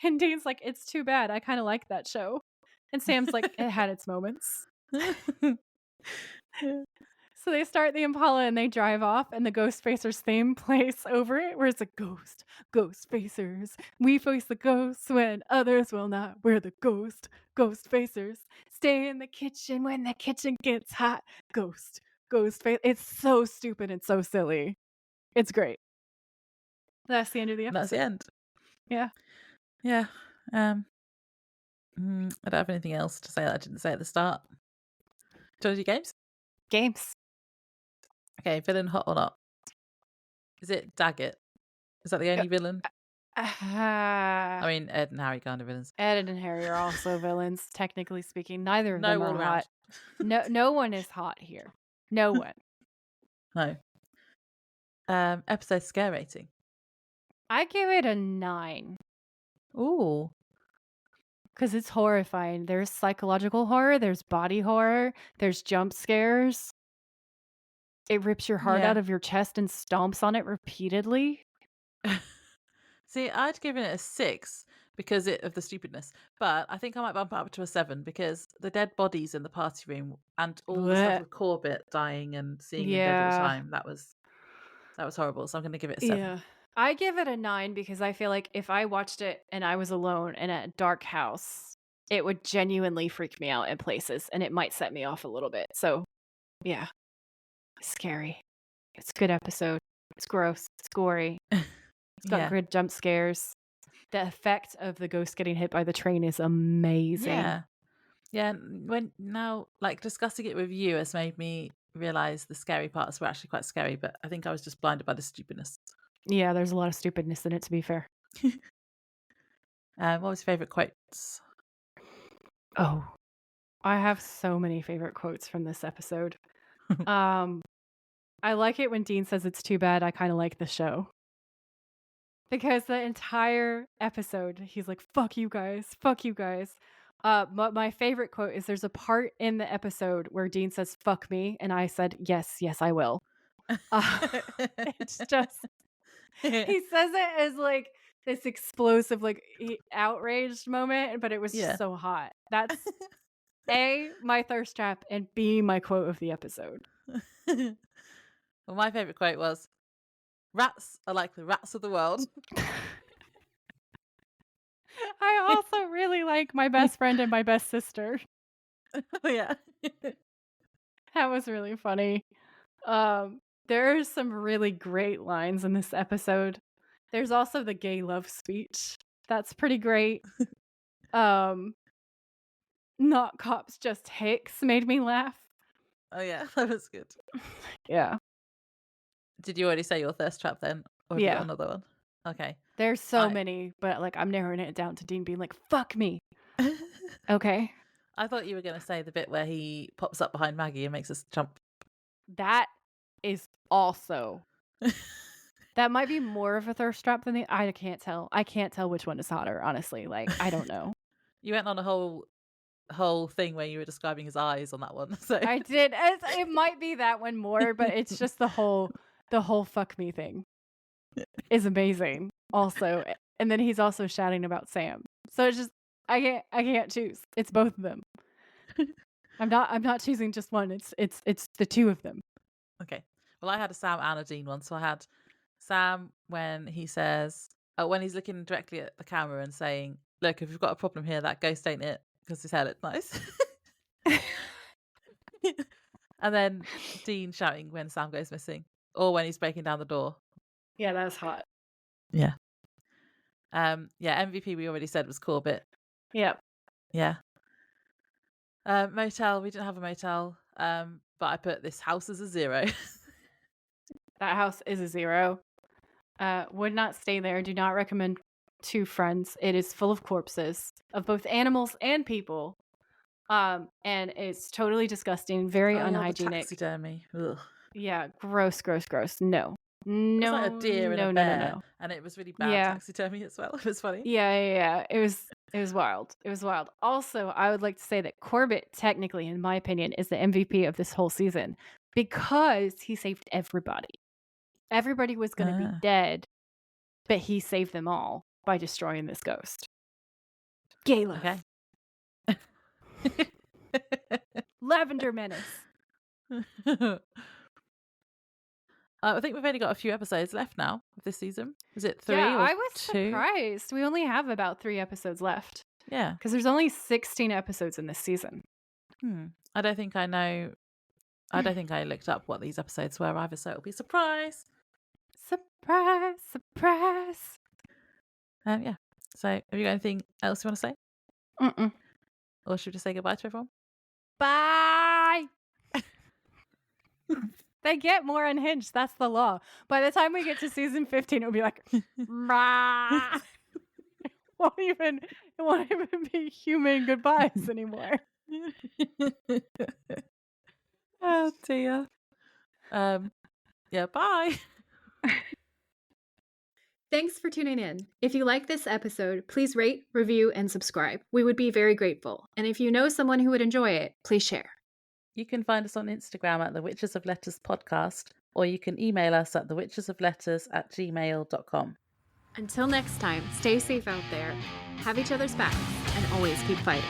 And Dean's like, it's too bad. I kind of like that show. And Sam's like, it had its moments. So they start the Impala and they drive off, and the Ghostfacers theme plays over it, where it's like, Ghostfacers. We face the ghosts when others will not. We're the Ghostfacers. Stay in the kitchen when the kitchen gets hot. Ghostface. It's so stupid and so silly. It's great. That's the end of the episode. That's the end. Yeah. Yeah. I don't have anything else to say that I didn't say at the start. Do you want to do games? Games. Okay, villain hot or not? Is it Daggett? Is that the only villain? I mean, Ed and Harry kind of villains. Ed and Harry are also villains, technically speaking. Neither of them all are around. hot. No one is hot here. No one. No. Episode scare rating. I give it a 9. Ooh. Because it's horrifying. There's psychological horror, there's body horror, there's jump scares. It rips your heart out of your chest and stomps on it repeatedly. See, I'd given it a 6 because of the stupidness. But I think I might bump it up to a 7 because the dead bodies in the party room and all the stuff with Corbett dying and seeing him dead all the time, that was horrible. So I'm going to give it a 7. Yeah. I give it a 9 because I feel like if I watched it and I was alone in a dark house, it would genuinely freak me out in places and it might set me off a little bit. So, yeah. Scary. It's a good episode. It's gross. It's gory. It's got good jump scares. The effect of the ghost getting hit by the train is amazing. Yeah. When now, like, discussing it with you has made me realize the scary parts were actually quite scary, but I think I was just blinded by the stupidness. Yeah, there's a lot of stupidness in it, to be fair. What was your favorite quotes? Oh, I have so many favorite quotes from this episode. I like it when Dean says it's too bad I kind of like the show. Because the entire episode, he's like, fuck you guys. My favorite quote is there's a part in the episode where Dean says, fuck me. And I said, yes, I will. It's just, he says it as like this explosive, like outraged moment, but it was just so hot. That's A, my thirst trap, and B, my quote of the episode. Well, my favorite quote was, rats are like the rats of the world. I also really like my best friend and my best sister. Oh, yeah. That was really funny. There are some really great lines in this episode. There's also the gay love speech. That's pretty great. Not cops, just hicks made me laugh. Oh, yeah, that was good. Yeah. Did you already say your thirst trap then? Or have you got another one? Okay. There's so many, but like I'm narrowing it down to Dean being like, "Fuck me." Okay. I thought you were going to say the bit where he pops up behind Maggie and makes us jump. That is also that might be more of a thirst trap than the I can't tell. I can't tell which one is hotter, honestly. Like, I don't know. You went on a whole thing where you were describing his eyes on that one. So I did. It might be that one more, but it's just the whole fuck me thing is amazing. Also, and then he's also shouting about Sam. So it's just I can't choose. It's both of them. I'm not choosing just one. It's the two of them. Okay. Well, I had a Sam and a Dean one. So I had Sam when he says, when he's looking directly at the camera and saying, "Look, if you've got a problem here, that ghost ain't it," because his hair looked nice. And then Dean shouting when Sam goes missing, or when he's breaking down the door. Yeah, that was hot. Yeah. Yeah. MVP we already said was Corbett. Yep. Yeah. Motel. We didn't have a motel. But I put this house as a 0. That house is a 0. Would not stay there. Do not recommend to friends. It is full of corpses of both animals and people. And it's totally disgusting, very unhygienic. Taxidermy. Ugh. Yeah, gross. No. It was like a deer and a bear, No. and it was really bad taxidermy as well. It was funny. Yeah. It was wild. It was wild. Also, I would like to say that Corbett, technically, in my opinion, is the MVP of this whole season because he saved everybody. Everybody was going to be dead, but he saved them all by destroying this ghost. Gay love. Okay. Lavender Menace. I think we've only got a few episodes left now of this season. Is it 3 Yeah, or I was 2? surprised. We only have about 3 episodes left. Yeah. Because there's only 16 episodes in this season. I don't think I know. I don't think I looked up what these episodes were either, so it'll be a surprise. Surprise. Yeah. So, have you got anything else you want to say? Mm-mm. Or should we just say goodbye to everyone? Bye. They get more unhinged. That's the law. By the time we get to season 15, it'll be like, it won't even be human goodbyes anymore. Oh dear. Yeah, bye. Thanks for tuning in. If you like this episode, please rate, review, and subscribe. We would be very grateful. And if you know someone who would enjoy it, please share. You can find us on Instagram at the Witches of Letters podcast, or you can email us at thewitchesofletters@gmail.com. Until next time, stay safe out there, have each other's backs, and always keep fighting.